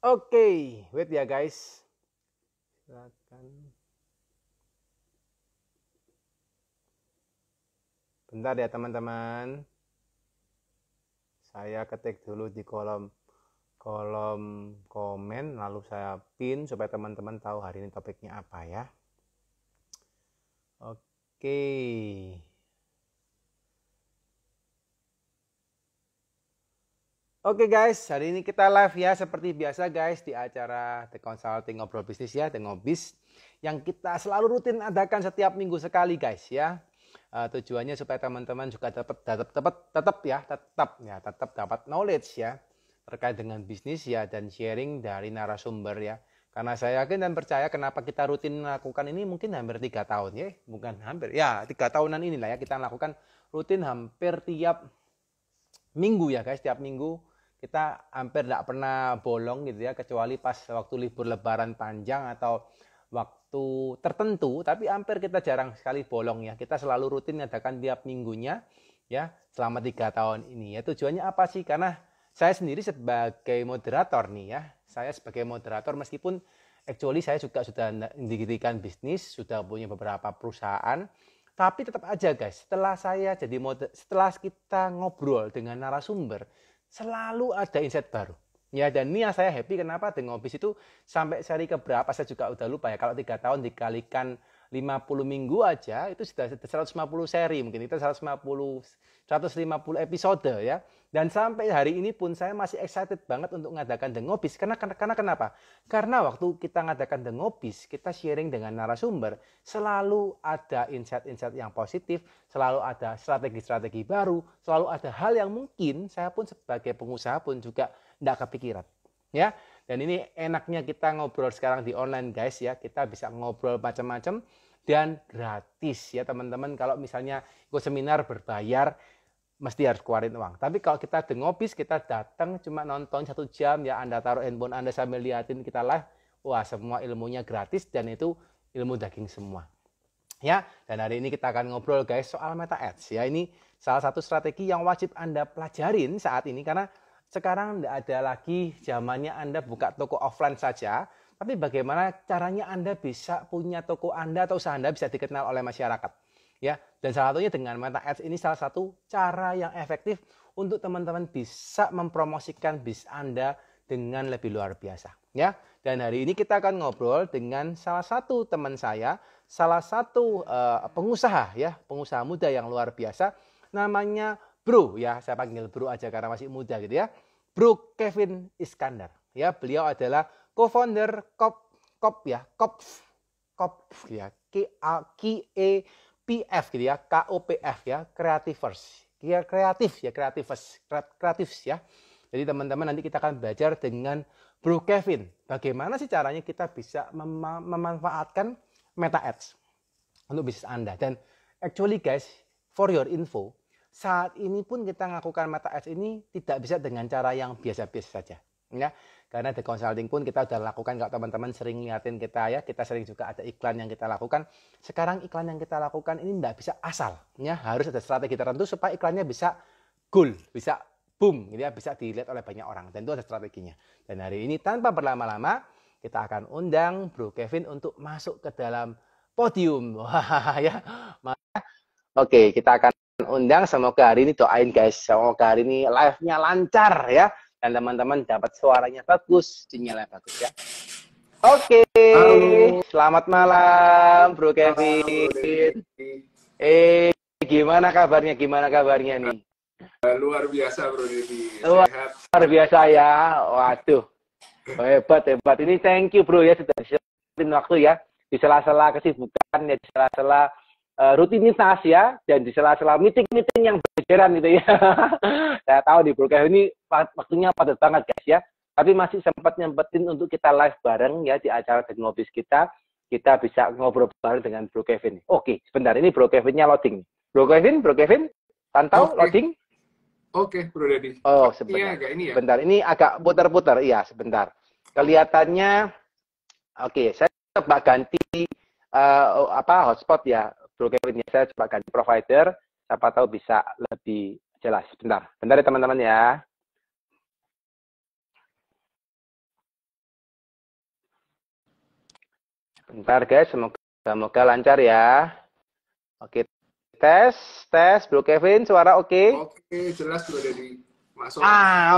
Oke, wait ya guys. Silakan. Bentar ya teman-teman. Saya ketik dulu di kolom komen, lalu saya pin supaya teman-teman tahu hari ini topiknya apa ya. Oke. Oke guys, hari ini kita live ya seperti biasa guys di acara The Consulting Ngobrol Bisnis ya, The Ngobis, yang kita selalu rutin adakan setiap minggu sekali guys ya. Tujuannya supaya teman-teman juga tetap dapat knowledge ya terkait dengan bisnis ya dan sharing dari narasumber ya. Karena saya yakin dan percaya kenapa kita rutin melakukan ini mungkin hampir 3 tahun ya, bukan hampir ya 3 tahunan inilah ya kita lakukan rutin hampir tiap minggu ya guys, tiap minggu kita hampir tidak pernah bolong gitu ya, kecuali pas waktu libur lebaran panjang atau waktu tertentu, tapi hampir kita jarang sekali bolong ya. Kita selalu rutin mengadakan tiap minggunya ya selama 3 tahun ini ya. Tujuannya apa sih? Karena saya sendiri sebagai moderator nih ya, saya sebagai moderator meskipun actually saya juga sudah mendirikan bisnis, sudah punya beberapa perusahaan, tapi tetap aja guys, setelah kita ngobrol dengan narasumber, selalu ada insight baru. Ya, dan ini yang saya happy kenapa The Ngobis itu sampai seri keberapa saya juga udah lupa ya. Kalau 3 tahun dikalikan 50 minggu aja itu sudah 150 seri, mungkin itu 150 episode ya. Dan sampai hari ini pun saya masih excited banget untuk mengadakan The Ngobis. Karena kenapa? Karena waktu kita mengadakan The Ngobis, kita sharing dengan narasumber, selalu ada insight-insight yang positif, selalu ada strategi-strategi baru, selalu ada hal yang mungkin saya pun sebagai pengusaha pun juga tidak kepikiran. Ya, dan ini enaknya kita ngobrol sekarang di online guys ya, kita bisa ngobrol macam-macam dan gratis ya teman-teman. Kalau misalnya ikut seminar berbayar mesti harus keluarin uang. Tapi kalau kita The Ngobis, kita datang cuma nonton 1 jam ya, Anda taruh handphone Anda sambil liatin kita live, wah semua ilmunya gratis dan itu ilmu daging semua. Ya, dan hari ini kita akan ngobrol guys soal Meta Ads ya. Ini salah satu strategi yang wajib Anda pelajarin saat ini karena sekarang tidak ada lagi zamannya Anda buka toko offline saja, tapi bagaimana caranya Anda bisa punya toko Anda atau usaha Anda bisa dikenal oleh masyarakat. Ya, dan salah satunya dengan Meta Ads ini salah satu cara yang efektif untuk teman-teman bisa mempromosikan bisnis Anda dengan lebih luar biasa. Ya, dan hari ini kita akan ngobrol dengan salah satu teman saya, salah satu pengusaha ya, pengusaha muda yang luar biasa, namanya Bro ya, saya panggil Bro aja karena masih muda gitu ya. Bro Kevin Iskandar. Ya, beliau adalah co-founder KOPF ya, KEPF gitu ya, KOPF ya, Creativers. Kreatif ya. Jadi teman-teman nanti kita akan belajar dengan Bro Kevin. Bagaimana sih caranya kita bisa memanfaatkan Meta Ads untuk bisnis Anda. Dan actually guys, for your info, saat ini pun kita melakukan Meta Ads ini tidak bisa dengan cara yang biasa-biasa saja. Ya, karena The Consulting pun kita sudah lakukan, kalau teman-teman sering lihatin kita ya, kita sering juga ada iklan yang kita lakukan. Sekarang iklan yang kita lakukan ini tidak bisa asal, ya harus ada strategi tertentu supaya iklannya bisa goal, bisa boom, gitu ya, bisa dilihat oleh banyak orang. Dan itu ada strateginya. Dan hari ini tanpa berlama-lama, kita akan undang Bro Kevin untuk masuk ke dalam podium. Wah, ya. Oke, kita akan undang, semoga hari ini doain guys, semoga hari ini live-nya lancar ya, dan teman-teman dapat suaranya bagus, sinyalnya bagus ya. Oke, selamat malam Bro Kevin. Gimana kabarnya nih? Luar biasa Bro Deddy. Luar biasa ya, waduh, hebat. Ini thank you Bro ya, sudah siapin waktu ya, di sela-sela kesibukan ya, di sela-sela rutinitas ya, dan di sela-sela meeting-meeting yang berjalan gitu ya. Saya tahu di Bro Kevin ini waktunya padat banget guys ya, tapi masih sempat nyempetin untuk kita live bareng ya di acara The Ngobis kita bisa ngobrol bareng dengan Bro Kevin. Oke, sebentar, ini Bro Kevinnya loading. Bro Kevin, pantau loading. Oke, Bro Deddy. Oh, sebentar. Ini ya? Sebentar, ini agak putar-putar. Iya, sebentar. Kelihatannya, oke, saya coba ganti hotspot ya. Bro Kevin, saya coba ganti provider, siapa tahu bisa lebih jelas. Bentar ya teman-teman ya. Bentar guys, semoga lancar ya. Oke, tes, Bro Kevin, suara oke? Oke, jelas Bro Dedi. Masuk.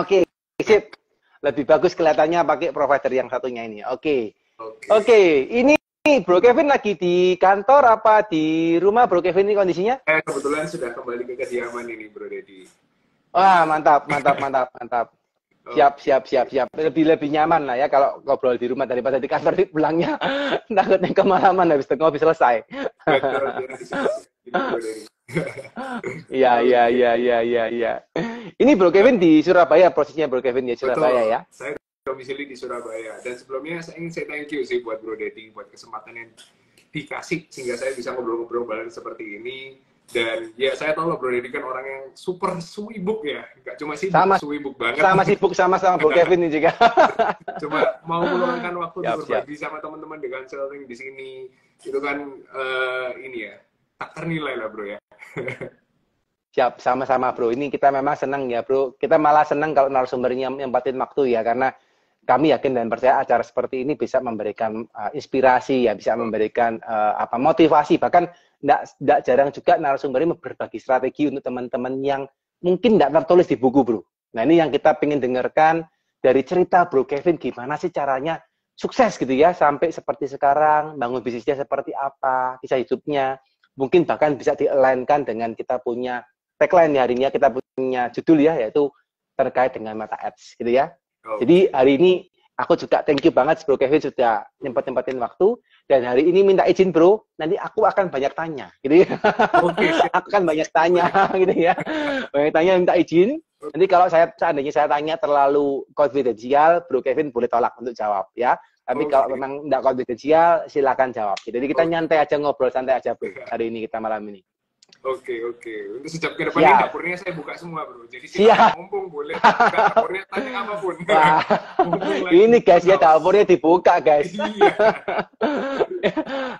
Oke, sip. Lebih bagus kelihatannya pakai provider yang satunya ini. Oke. Oke. Oke, ini Bro Kevin lagi di kantor apa di rumah Bro Kevin ini kondisinya? Kebetulan sudah kembali ke kediaman ini Bro Dedi. Wah, mantap. Oke. Siap. Lebih nyaman lah ya kalau ngobrol di rumah daripada di kantor pulangnya. Takutnya kemalaman habis selesai. Betul, biar disini Bro Dedi. Iya. Ini Bro Kevin di Surabaya, posisinya Bro Kevin di Surabaya ya? Saya domisili di Surabaya. Dan sebelumnya saya ingin thank you sih buat Bro Dedi, buat kesempatan yang dikasih sehingga saya bisa ngobrol-ngobrol bareng seperti ini. Dan ya saya tahu loh Bro Dedi kan orang yang super sibuk ya. Nggak cuma sibuk banget. Sama sibuk sama Bro Kevin ini juga. Cuma mau meluangkan waktu untuk berbagi sama teman-teman dengan sharing di sini. Itu kan ini ya, tak ternilai lah Bro ya. Siap, sama-sama Bro. Ini kita memang senang ya Bro. Kita malah senang kalau narasumbernya nyempatin waktu ya, karena kami yakin dan percaya acara seperti ini bisa memberikan inspirasi ya, bisa memberikan motivasi. Bahkan tidak jarang juga narasumbernya berbagi strategi untuk teman-teman yang mungkin tidak tertulis di buku Bro. Nah ini yang kita pengen dengarkan dari cerita Bro Kevin, gimana sih caranya sukses gitu ya, sampai seperti sekarang, bangun bisnisnya seperti apa, kisah hidupnya. Mungkin bahkan bisa di-align-kan dengan kita punya tagline hari ini ya, kita punya judul ya, yaitu terkait dengan Meta Ads gitu ya. Jadi hari ini aku juga thank you banget Bro Kevin sudah nyempetin waktu, dan hari ini minta izin Bro, nanti aku akan banyak tanya gitu ya. Aku akan banyak tanya gitu ya. Banyak tanya, minta izin. Nanti kalau seandainya saya tanya terlalu konfidensial, Bro Kevin boleh tolak untuk jawab ya. Tapi kalau memang tidak konfidensial, silakan jawab. Jadi kita nyantai aja, ngobrol santai aja Bro hari ini, kita malam ini. Oke. Untuk sejak ke depan ini dapurnya saya buka semua Bro. Jadi mumpung boleh buka dapurnya, tanya apapun. Ini guys ya, dapurnya dibuka guys.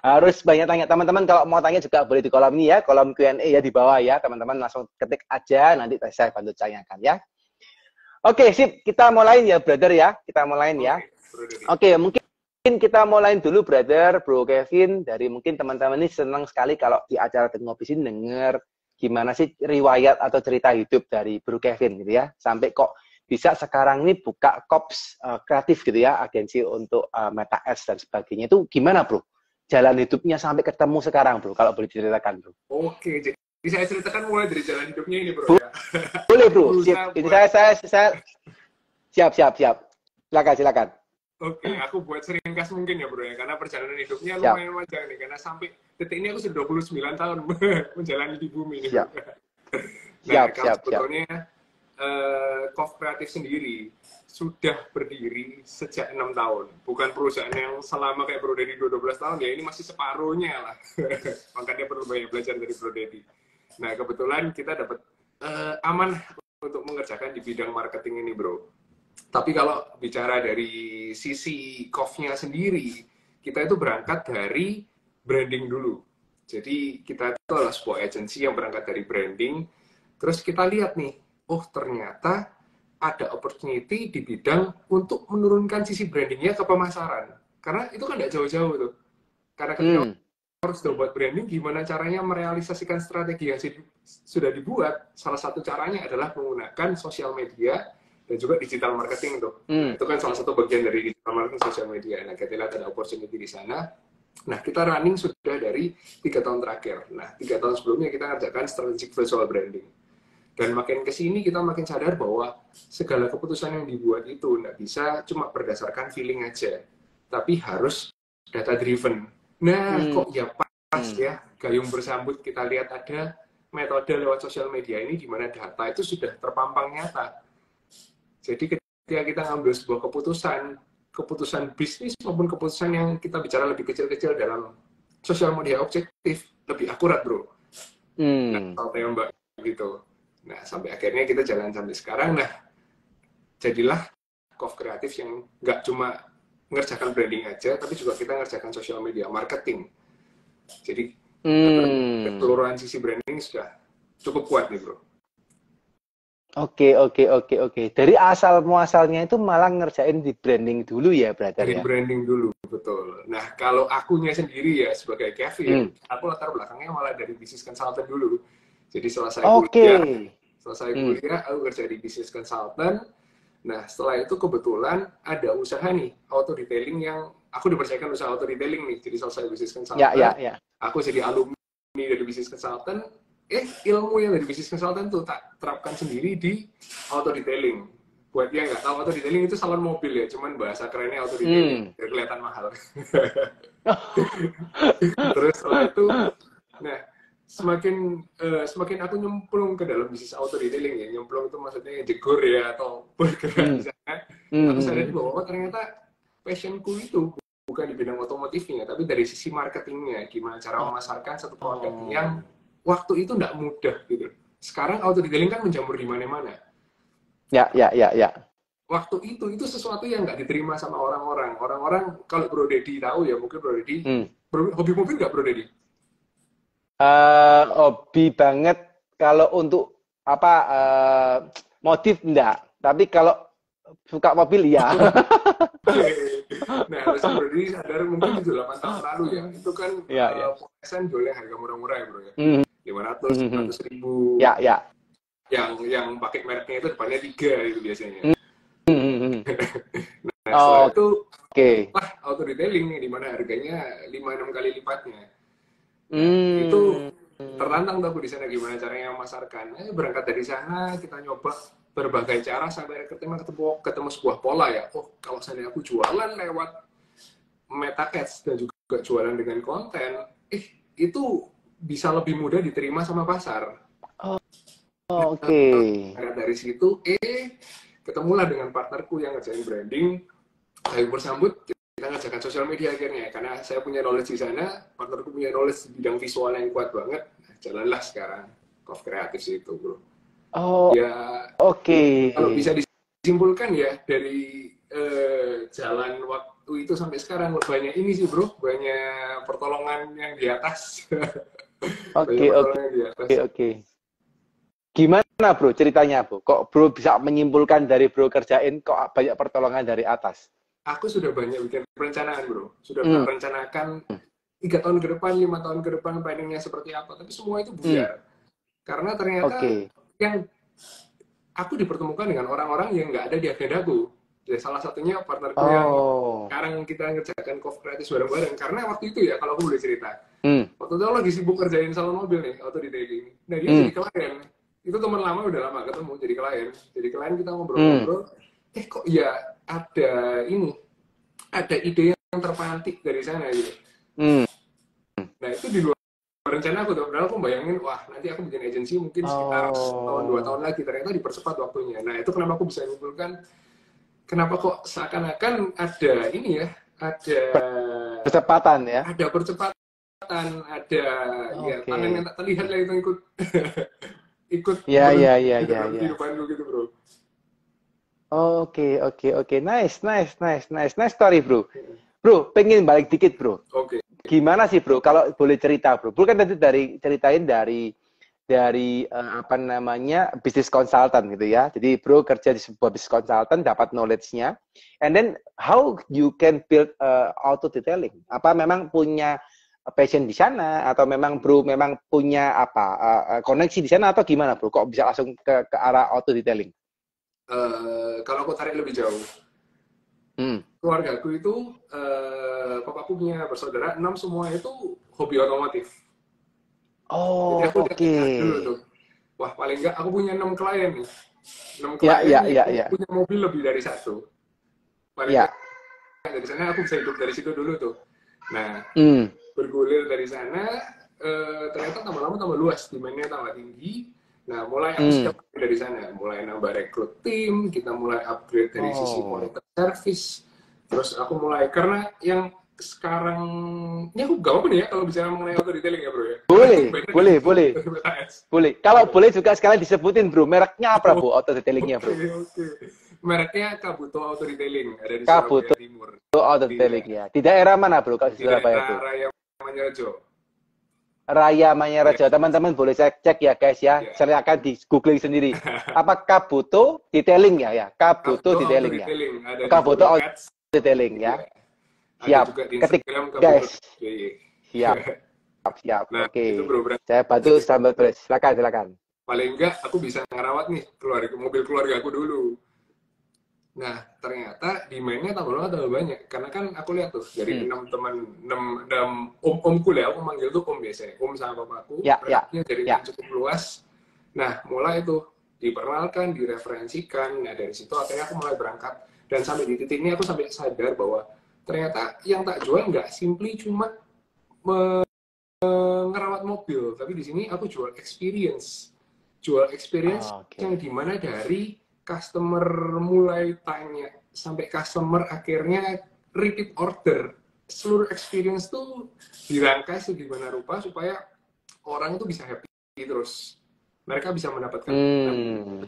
Harus banyak tanya. Teman-teman kalau mau tanya juga boleh di kolom ini ya, kolom Q&A ya di bawah ya. Teman-teman langsung ketik aja, nanti saya bantu tanyakan ya. Oke, sip. Kita mulai ya, brother ya. Kita mulai ya. Oke, mungkin kita mulai dulu, brother, Bro Kevin. Dari mungkin teman-teman ini senang sekali kalau di acara Ngopi sini dengar gimana sih riwayat atau cerita hidup dari Bro Kevin gitu ya. Sampai kok bisa sekarang ini buka Kops kreatif gitu ya, agensi untuk Meta Ads dan sebagainya. Itu gimana Bro? Jalan hidupnya sampai ketemu sekarang Bro, kalau boleh diceritakan Bro. Oke, jadi saya ceritakan mulai dari jalan hidupnya ini Bro ya. Boleh Bro, siap. Ini saya siap. Silakan. Oke, aku buat seringkas mungkin ya Bro ya, karena perjalanan hidupnya lumayan panjang nih, karena sampai detik ini aku sudah 29 tahun menjalani di bumi ini. Sebetulnya Kof Kreatif sendiri sudah berdiri sejak 6 tahun. Bukan perusahaan yang selama kayak Bro Dedi 12 tahun ya, ini masih separuhnya lah. Makanya perlu banyak belajar dari Bro Dedi. Nah, kebetulan kita dapat amanah untuk mengerjakan di bidang marketing ini Bro. Tapi kalau bicara dari sisi Kof-nya sendiri, kita itu berangkat dari branding dulu. Jadi kita itu adalah sebuah agensi yang berangkat dari branding. Terus kita lihat nih, oh ternyata ada opportunity di bidang untuk menurunkan sisi brandingnya ke pemasaran. Karena itu kan nggak jauh-jauh tuh. Karena kita harus buat branding, gimana caranya merealisasikan strategi yang sudah dibuat. Salah satu caranya adalah menggunakan sosial media dan juga digital marketing tuh. Nah, itu kan salah satu bagian dari digital marketing sosial media. Nah, kita lihat ada opportunity di sana. Nah, kita running sudah dari 3 tahun terakhir. Nah, 3 tahun sebelumnya kita ngerjakan strategic visual branding. Dan makin kesini kita makin sadar bahwa segala keputusan yang dibuat itu nggak bisa cuma berdasarkan feeling aja. Tapi harus data driven. Nah, kok ya pas ya, gayung bersambut kita lihat ada metode lewat sosial media ini di mana data itu sudah terpampang nyata. Jadi ketika kita ngambil sebuah keputusan bisnis maupun keputusan yang kita bicara lebih kecil-kecil dalam sosial media objektif, lebih akurat Bro. Nah, kalau Mbak gitu. Nah, sampai akhirnya kita jalan sampai sekarang. Nah, jadilah Kof Kreatif yang nggak cuma ngerjakan branding aja, tapi juga kita ngerjakan sosial media marketing. Jadi, keseluruhan sisi branding sudah cukup kuat nih Bro. Oke, oke, oke, oke. Dari asal muasalnya itu malah ngerjain di branding dulu ya, brother Dari ya. branding dulu, betul. Nah, kalau akunya sendiri ya sebagai Hmm. Kevin, aku latar belakangnya malah dari bisnis consultant dulu. Jadi Oke. selesai Hmm. kuliah aku kerja di bisnis consultant. Nah, setelah itu kebetulan ada usaha nih, auto detailing yang aku dipercayakan usaha auto detailing nih. Jadi selesai bisnis Ya, consultant, ya, ya. aku jadi alumni dari bisnis consultant. Ilmu yang dari bisnis consultant tuh tak terapkan sendiri di auto detailing. Buat yang nggak tahu, auto detailing itu salon mobil ya, cuman bahasa kerennya auto detailing, Hmm. biar kelihatan mahal. Terus setelah itu, nah semakin aku nyemplung ke dalam bisnis auto detailing ya, nyemplung itu maksudnya jegur ya atau bergerak di Hmm. sana, Hmm. aku sadari Hmm. bahwa ternyata passionku itu bukan di bidang otomotifnya, tapi dari sisi marketingnya, gimana cara Oh. memasarkan satu produk Oh. yang waktu itu nggak mudah gitu. Sekarang auto detailing kan menjamur di mana-mana. Ya, ya, ya, ya. Waktu itu sesuatu yang nggak diterima sama orang-orang. Orang-orang kalau Bro Dedi tahu ya, mungkin Bro Dedi Hmm. hobi mobil nggak Bro Dedi? Hobi banget kalau untuk apa modif enggak, tapi kalau suka mobil ya. Nah, harusnya Bro Dedi sadar mungkin itu 8 tahun lalu ya. Itu kan Ya, ya. Polesen jualnya harga murah-murah ya Bro ya. Hmm. 500, Hmm. Hmm. 100 ribu. Ya, ya. Yang pakai mereknya itu depannya 3 itu biasanya. Hmm. Hmm. Hmm. Nah, setelah itu Oke. lah auto detailing nih, di mana harganya 5-6 kali lipatnya. Nah, itu Hmm. tertantang tuh aku di sana gimana caranya memasarkan. Berangkat dari sana kita nyoba berbagai cara sampai ketemu sebuah pola ya. Oh, kalau saya aku jualan lewat MetaCasts dan juga jualan dengan konten, itu bisa lebih mudah diterima sama pasar. Oh, oke. Berangkat dari situ, ketemulah dengan partnerku yang ngerjain branding. Ayo bersambut, kita ngajakan sosial media akhirnya. Karena saya punya knowledge di sana, partnerku punya knowledge di bidang visual yang kuat banget. Nah, jalanlah sekarang Kov Kreatif itu, bro. Oh, Ya, oke. kalau bisa disimpulkan ya, dari jalan waktu itu sampai sekarang, banyak ini sih, bro. Banyak pertolongan yang di atas. Banyak Oke, oke, pertolongan yang di atas. oke. Gimana bro ceritanya bro? Kok bro bisa menyimpulkan dari bro kerjain kok banyak pertolongan dari atas? Aku sudah banyak bikin perencanaan, bro. Sudah Hmm. merencanakan 3 tahun ke depan, 5 tahun ke depan planningnya seperti apa. Tapi semua itu Hmm. buyar. Karena ternyata Oke. yang aku dipertemukan dengan orang-orang yang nggak ada di agendaku. Jadi salah satunya partnerku yang Oh. sekarang kita ngerjakan Kov Kreatif bareng-bareng. Karena waktu itu ya, kalau aku boleh cerita, Hmm. waktu itu aku lagi sibuk kerjain salon mobil nih, auto detailing. Nah, dia Hmm. jadi klien. Itu teman lama, udah lama ketemu, jadi klien. Jadi klien kita Hmm. ngobrol-ngobrol, kok ya ada ini, ada ide yang terpantik dari sana gitu. Hmm. Nah, itu di luar rencana aku tuh. Padahal aku bayangin, wah nanti aku bikin agensi mungkin sekitar tahun 2 Oh. tahun lagi. Ternyata dipercepat waktunya. Nah, itu kenapa aku bisa menyimpulkan, kenapa kok seakan-akan ada ini ya, ada Percepatan ya. ada percepatan, ada ya tangan yang Oke. tak terlihat lah itu ikut ikut Ya, ya, ya, di ya, dalam ya. kehidupanku gitu, bro. Oke, oke, oke. Nice, nice, nice, nice, nice story, bro. Bro, pengen balik dikit, bro. Oke. Gimana sih, bro? Kalau boleh cerita, bro. Bro kan tadi ceritain dari apa namanya bisnis konsultan gitu ya. Jadi bro kerja di sebuah bisnis konsultan dapat knowledge-nya, and then how you can build auto detailing? Apa memang punya passion di sana atau memang bro memang punya apa koneksi di sana atau gimana bro? Kok bisa langsung ke arah auto detailing? Kalau aku tarik lebih jauh, Hmm. keluargaku itu, papaku punya bersaudara 6, semua itu hobi otomotif. Jadi Oh, aku udah oke. TK dulu tuh. Wah, paling enggak aku punya 6 klien nih. 6 Ya, klien ya, yang ya, ya. punya mobil lebih dari satu. Paling enggak Ya. dari sana aku bisa hidup dari situ dulu tuh. Nah, Hmm. bergulir dari sana, ternyata tambah lama tambah luas, demandnya tambah tinggi. Nah, mulai aku Hmm. siap dari sana. Mulai nambah rekrut tim, kita mulai upgrade dari sisi Oh. kualitas service. Terus aku mulai, karena yang sekarang, ini aku gak apa nih ya kalau bicara mengenai auto detailing ya bro ya. Karena ini Boleh, beda boleh, dengan boleh. BTS. Boleh. Kalau boleh juga sekalian disebutin, bro. Mereknya apa, bro? Auto detailingnya, Oke, bro. oke. Mereknya Kabuto Auto Detailing, ada di Surabaya Kabuto Timur. auto Iya, detailing ya. Di daerah mana, bro? Kalau di di Surabaya, daerah bro? Raya Manyojo. Raya Manyaraja. Teman-teman boleh cek ya guys ya. Ya. Silakan di googling sendiri. Apa Kabuto Detailing ya? Kabuto Detailing ya. Ada di Kabuto Google Ads. Detailing ya. Ada Siap. juga di Ketik Instagram guys. Kabuto.dy. Siap. Siap. Nah, Oke. itu bro, Saya bantu sambil tulis. Silakan. paling enggak aku bisa ngerawat nih mobil keluarga aku dulu. Nah, ternyata demand-nya tambah banyak. Karena kan aku lihat tuh, dari 6 teman, 6 om-omku lah, aku manggil tuh om biasanya. Om sama papaku, rekapnya jaringan cukup luas. Nah, mulai tuh diperkenalkan, direferensikan. Nah, dari situ akhirnya aku mulai berangkat. Dan sampai di titik ini aku sampai sadar bahwa ternyata yang tak jual nggak simply cuma ngerawat mobil. Tapi di sini aku jual experience. Jual experience yang dimana dari customer mulai tanya sampai customer akhirnya repeat order, seluruh experience tuh dirangkai segimana rupa supaya orang itu bisa happy terus, mereka bisa mendapatkan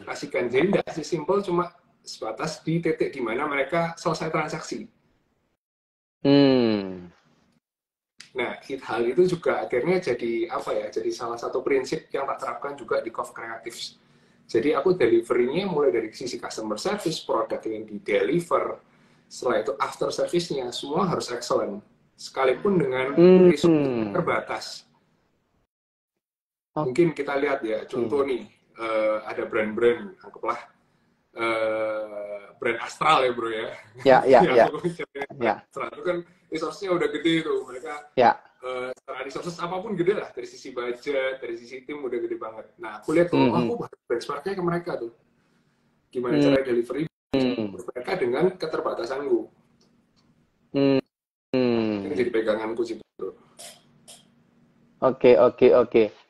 kasihkan. Jadi tidak sesimpel cuma sebatas di titik di mana mereka selesai transaksi. Nah, hal itu juga akhirnya jadi apa ya? Jadi salah satu prinsip yang tak terapkan juga di Coff Creatives. Jadi aku delivery-nya mulai dari sisi customer service, produk yang di-deliver, setelah itu after service-nya semua harus excellent, sekalipun dengan resource terbatas. Mungkin kita lihat ya, contoh nih, ada brand-brand, anggaplah brand Astral ya bro ya. Ya. Astral itu kan resource-nya udah gede tuh, mereka secara resources apapun gede lah, dari sisi budget, dari sisi tim udah gede banget. Nah, aku lihat tuh, aku benchmark-nya ke mereka tuh. Gimana cara delivery mereka dengan keterbatasanku. Ini jadi peganganku sih, bro. Oke.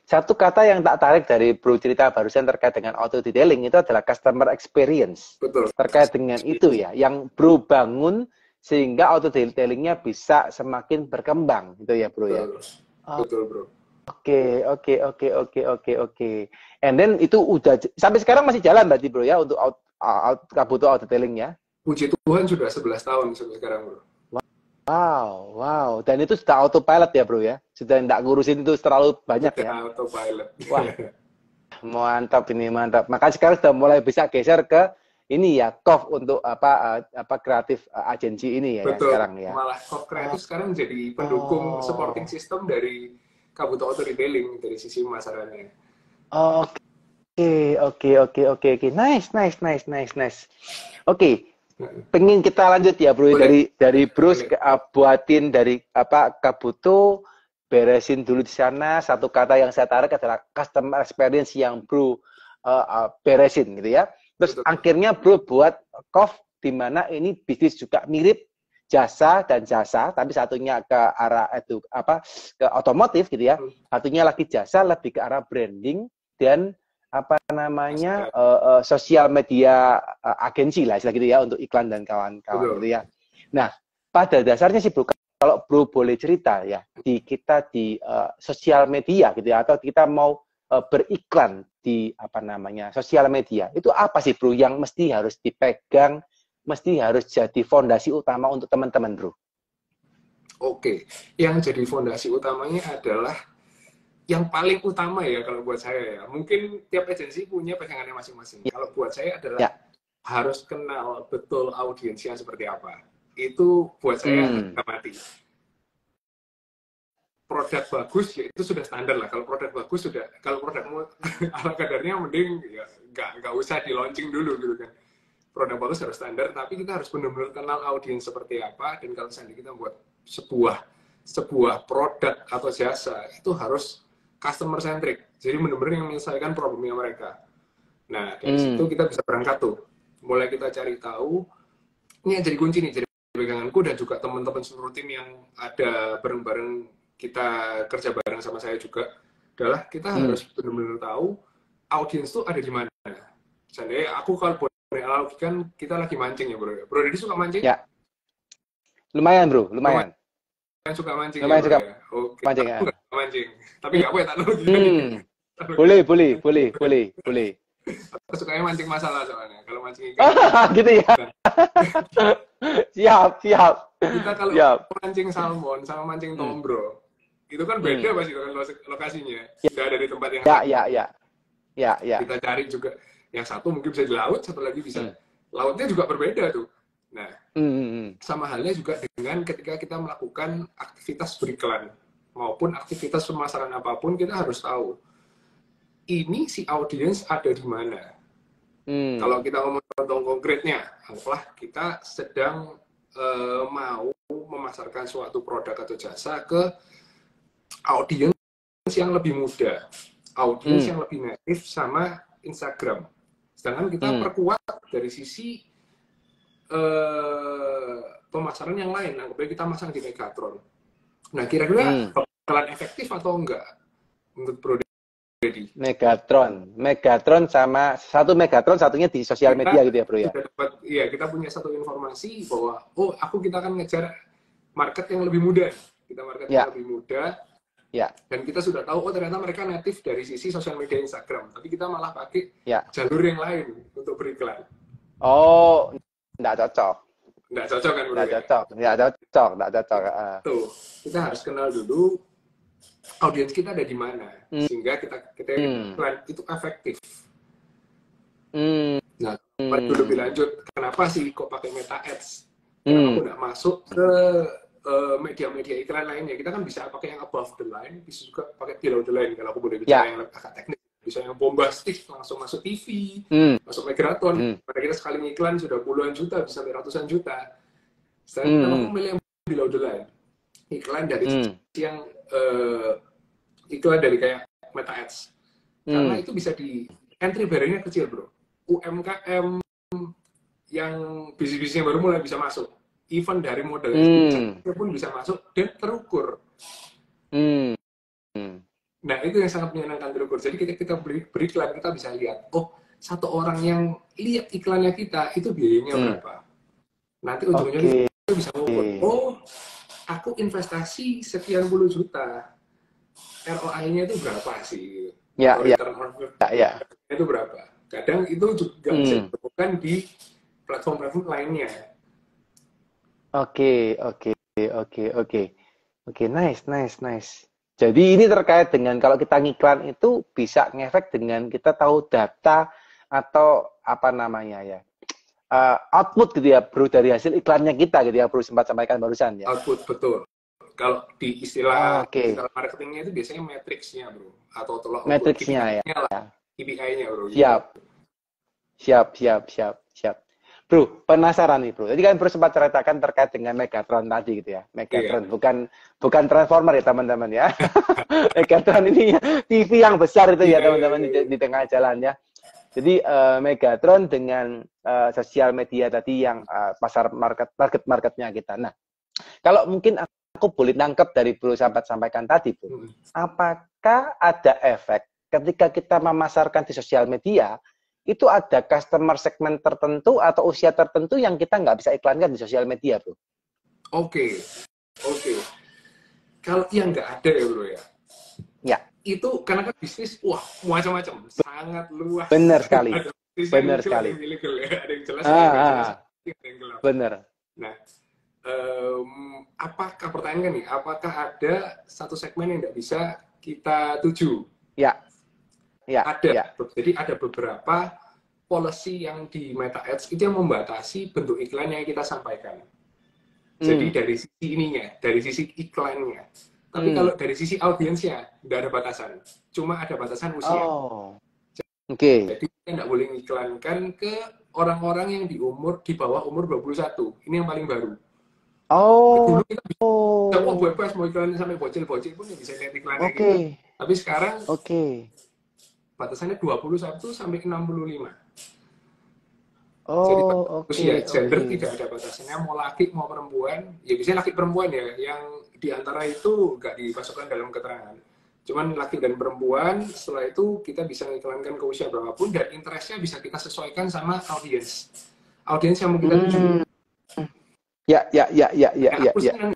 Satu kata yang tak tarik dari bro cerita barusan terkait dengan auto detailing itu adalah customer experience. Betul. Terkait dengan itu ya, yang bro bangun sehingga auto detailingnya bisa semakin berkembang, gitu ya bro ya. Betul bro. Oke. And then itu udah sampai sekarang masih jalan berarti bro ya untuk Kabuto auto detailing ya. Puji Tuhan sudah 11 tahun sampai sekarang bro. Wow. Dan itu sudah autopilot ya bro ya. Sudah tidak ngurusin itu terlalu banyak ya. Autopilot. Wah. Mantap. Maka sekarang sudah mulai bisa geser ke ini ya, Coff untuk apa kreatif agensi ini ya. Betul. Sekarang ya. Malah Coff kreatif sekarang jadi pendukung supporting system dari Kabuto Auto Detailing dari sisi pemasarannya. Oke. Nice. Oke. Pengen kita lanjut ya bro. Boleh. dari bro buatin dari Kabuto, beresin dulu di sana. Satu kata yang saya tarik adalah customer experience yang bro beresin gitu ya. Terus akhirnya bro buat Coff, di mana ini bisnis juga mirip jasa, tapi satunya ke arah ke otomotif gitu ya. Satunya lagi jasa, lebih ke arah branding dan sosial media agensi lah istilah gitu ya, untuk iklan dan kawan-kawan gitu ya. Nah, pada dasarnya sih bro, kalau bro boleh cerita ya, kita di sosial media gitu ya, atau kita mau beriklan di sosial media, itu apa sih bro yang mesti harus dipegang, mesti harus jadi fondasi utama untuk teman-teman bro? Oke, yang jadi fondasi utamanya adalah yang paling utama ya kalau buat saya ya, mungkin tiap agensi punya pegangannya masing-masing. Kalau buat saya adalah harus kenal betul audiensnya seperti apa. Itu buat saya harga mati. Produk bagus ya itu sudah standar lah. Kalau produk bagus sudah, kalau produkmu ala kadarnya mending ya nggak usah di launching dulu gitu kan. Produk bagus harus standar, tapi kita harus benar-benar kenal audiens seperti apa. Dan kalau misalnya kita buat sebuah produk atau jasa, itu harus customer centric. Jadi benar-benar yang menyelesaikan problemnya mereka. Nah, dari situ kita bisa berangkat tuh. Mulai kita cari tahu, ini yang jadi kunci nih, jadi peganganku dan juga teman-teman seluruh tim yang ada bareng-bareng, kita kerja bareng sama saya juga, adalah kita harus benar-benar tahu audiens tuh ada di mana. Misalnya aku kalau boleh analogikan, kita lagi mancing ya bro. Bro Deddy suka mancing? Ya. Lumayan bro, lumayan. Yang suka mancing lumayan ya, suka ya? Oke. mancing ya. Aku nggak suka mancing, tapi nggak boleh analogikan. Boleh. Aku sukanya mancing masalah soalnya. Kalau mancing ikan. Gitu ya. Siap. Kita kalau mancing salmon sama mancing tombro, Itu kan beda pasti kan lokasinya. Nggak ada di tempat yang Ya, sama. ya. Kita cari juga yang satu mungkin bisa di laut, satu lagi bisa lautnya juga berbeda tuh. Nah, sama halnya juga dengan ketika kita melakukan aktivitas beriklan maupun aktivitas pemasaran apapun, kita harus tahu ini si audiens ada di mana. Kalau kita ngomong contoh konkretnya, anggaplah kita sedang mau memasarkan suatu produk atau jasa ke audiens yang lebih muda, audiens yang lebih native sama Instagram. Sedangkan kita perkuat dari sisi pemasaran yang lain. Anggapnya kita masang di Megatron. Nah, kira-kira bakalan efektif atau enggak untuk Bro Deddy? Megatron sama satu Megatron, satunya di sosial media gitu ya Bro ya? Iya, kita punya satu informasi bahwa kita akan ngejar market yang lebih muda. Kita market yang lebih muda. Ya. Dan kita sudah tahu, ternyata mereka native dari sisi sosial media Instagram. Tapi kita malah pakai jalur yang lain untuk beriklan. Oh, enggak cocok. Enggak cocok kan, Bro? Enggak cocok. Tuh, kita harus kenal dulu audiens kita ada di mana. Sehingga kita iklan itu efektif. Nah, lebih lanjut, kenapa sih kok pakai Meta Ads? Kenapa aku nggak masuk ke media-media iklan lainnya? Kita kan bisa pakai yang above the line, bisa juga pakai below the line. Kalau aku boleh bicara yang agak teknis, bisa yang bombastis, langsung masuk TV, masuk Megatron. Pada kita sekali iklan sudah puluhan juta, bisa sampai ratusan juta. Setelah aku milih yang below the line, iklan dari yang iklan dari kayak Meta Ads. Karena itu bisa di entry barrier-nya kecil, Bro. UMKM yang bisnis-bisnis yang baru mulai bisa masuk. Even dari modal pun bisa masuk dan terukur. Nah, itu yang sangat menyenangkan, terukur. Jadi ketika kita beriklan, kita bisa lihat, satu orang yang lihat iklannya kita, itu biayanya berapa. Nanti ujungnya kita bisa ngukur, aku investasi sekian puluh juta. ROI-nya itu berapa sih? Itu berapa? Kadang itu juga bisa ditemukan di platform-platform lainnya. Oke, nice. Jadi ini terkait dengan kalau kita ngiklan itu bisa ngefek dengan kita tahu data atau apa namanya ya, output gitu ya Bro, dari hasil iklannya kita gitu ya Bro, sempat sampaikan barusan ya. Output, betul. Kalau di istilah marketingnya itu biasanya matriksnya Bro, atau tolong matriksnya ya. KPI-nya Bro. Siap. Bro, penasaran nih Bro. Jadi kan Bro sempat ceritakan terkait dengan Megatron tadi gitu ya. Megatron bukan Transformer ya teman-teman ya. Megatron ini TV yang besar itu ya teman-teman di tengah jalan ya. Jadi Megatron dengan sosial media tadi yang pasar marketnya kita. Nah, kalau mungkin aku boleh nangkep dari Bro sempat sampaikan tadi Bro, apakah ada efek ketika kita memasarkan di sosial media? Itu ada customer segmen tertentu atau usia tertentu yang kita nggak bisa iklankan di sosial media, Bro? Oke. Kalau yang nggak ada ya, Bro ya? Ya. Itu karena kan bisnis, macam-macam. Sangat luas. Benar sekali. Ada yang illegal ya, ada yang jelas, ada yang gelap. Benar. Nah, apakah pertanyaan kan nih, apakah ada satu segmen yang nggak bisa kita tuju? Ada. Jadi ada beberapa policy yang di Meta Ads itu yang membatasi bentuk iklan yang kita sampaikan. Jadi dari sisi ininya, dari sisi iklannya. Tapi kalau dari sisi audiensnya, nggak ada batasan. Cuma ada batasan usia. Jadi kita nggak boleh iklankan ke orang-orang yang di bawah umur 21. Ini yang paling baru. Dulu kita bisa bebas mau iklan sampai bocil-bocil pun bisa lihat iklannya gitu. Tapi sekarang batasannya 21 sampai 65. Jadi usia gender tidak ada batasannya, mau laki mau perempuan, ya biasanya laki perempuan ya, yang diantara itu nggak dimasukkan dalam keterangan. Cuman laki dan perempuan, setelah itu kita bisa mengiklankan ke usia berapapun dan interestnya bisa kita sesuaikan sama audiens yang mau kita tuju. Aku senang,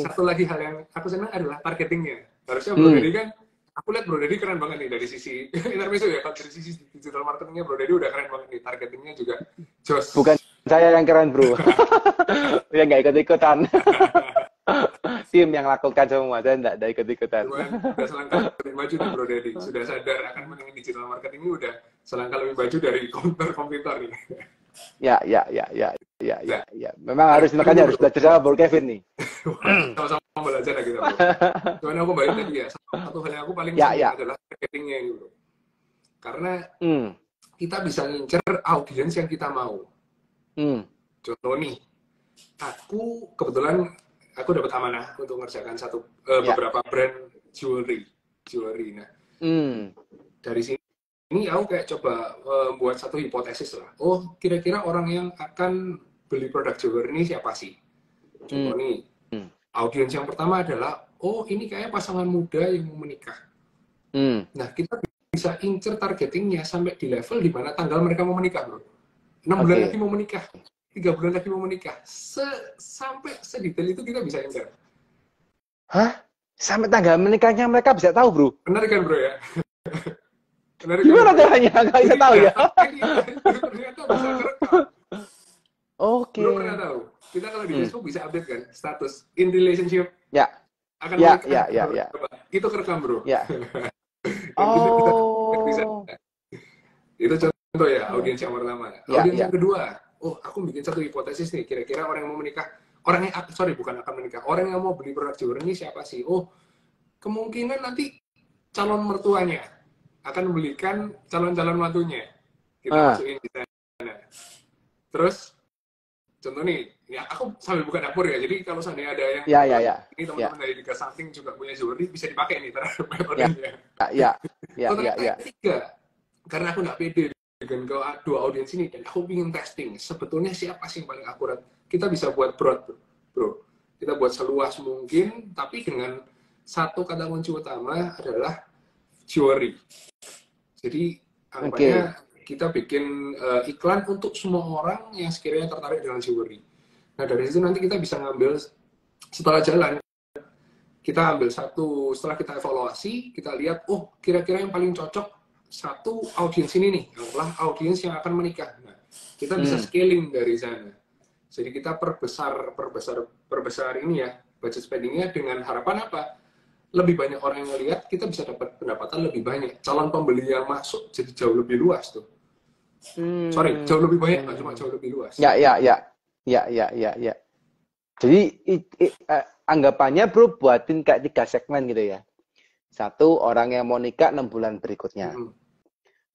satu lagi hal yang aku senang adalah targetingnya. Harusnya Bro Deddy kan, aku lihat Bro Deddy keren banget nih dari sisi intermezzo ya, kalau dari sisi digital marketingnya Bro Deddy udah keren banget nih, targetingnya juga jos. Bukan saya yang keren Bro, ya nggak ikut-ikutan. tim yang lakukan semua, saya enggak ada ikut-ikutan. Cuman udah selangkah lebih maju nih Bro Dedi. Sudah sadar akan mengenai digital marketing ini udah selangkah lebih maju dari komputer nih. Ya. Nah, Memang harus, makanya harus belajar sama Bro Kevin nih. sama-sama belajar lah kita Bro. Cuman aku balik tadi ya, satu hal yang aku paling Ya, senang ya. adalah marketingnya ini Bro. Karena Hmm. kita bisa ngincer audiens yang kita mau. Contoh nih, aku kebetulan aku dapat amanah untuk mengerjakan beberapa brand jewelry. Nah, dari sini aku kayak coba buat satu hipotesis lah. Oh, kira-kira orang yang akan beli produk jewelry ini siapa sih? Contoh nih, audiens yang pertama adalah, oh ini kayak pasangan muda yang mau menikah. Nah, kita bisa incer targetingnya sampai di level di mana tanggal mereka mau menikah, Bro. 6 bulan lagi mau menikah. 3 bulan lagi mau menikah. Sampai sedetail itu kita bisa incer. Hah? Sampai tanggal menikahnya mereka bisa tahu, Bro? Benar kan, Bro ya? Benar Gimana kan, caranya? Nggak bisa tahu ya? Ternyata bisa kerekam. Oke. Bro pernah tahu? Kita kalau di Facebook bisa update kan status in relationship. Ya. Akan Ya. Itu kerekam, Bro. Ya. Itu contoh ya, audiens yang pertama. Audiens yang kedua, oh aku bikin satu hipotesis nih, kira-kira orang yang mau menikah, orang yang mau beli produk jewelry ini siapa sih? Oh, kemungkinan nanti calon mertuanya akan membelikan calon-calon mantunya. Kita masukin di sana. Terus, contoh nih, ya aku sambil buka dapur ya, jadi kalau seandainya ada yang ini teman-teman dari Liga Something juga punya jewelry, bisa dipakai nih terhadap metodenya. Ketiga, karena aku nggak pede dengan kedua audiens ini dan aku ingin testing sebetulnya siapa sih yang paling akurat, kita bisa buat broad, Bro. Kita buat seluas mungkin, tapi dengan satu kata kunci utama adalah jewelry. Jadi anggapannya kita bikin iklan untuk semua orang yang sekiranya tertarik dengan jewelry. Nah dari situ nanti kita bisa ngambil, setelah jalan kita ambil satu, setelah kita evaluasi, kita lihat, oh kira-kira yang paling cocok satu audiens ini nih, adalah audiens yang akan menikah. Nah, kita bisa scaling dari sana. Jadi kita perbesar ini ya, budget spendingnya dengan harapan apa? Lebih banyak orang yang lihat, kita bisa dapat pendapatan lebih banyak. Calon pembeli yang masuk jadi jauh lebih luas tuh. Jauh lebih banyak, nggak cuma jauh lebih luas. Ya. Jadi anggapannya Bro buatin kayak 3 segmen gitu ya. Satu, orang yang mau nikah 6 bulan berikutnya.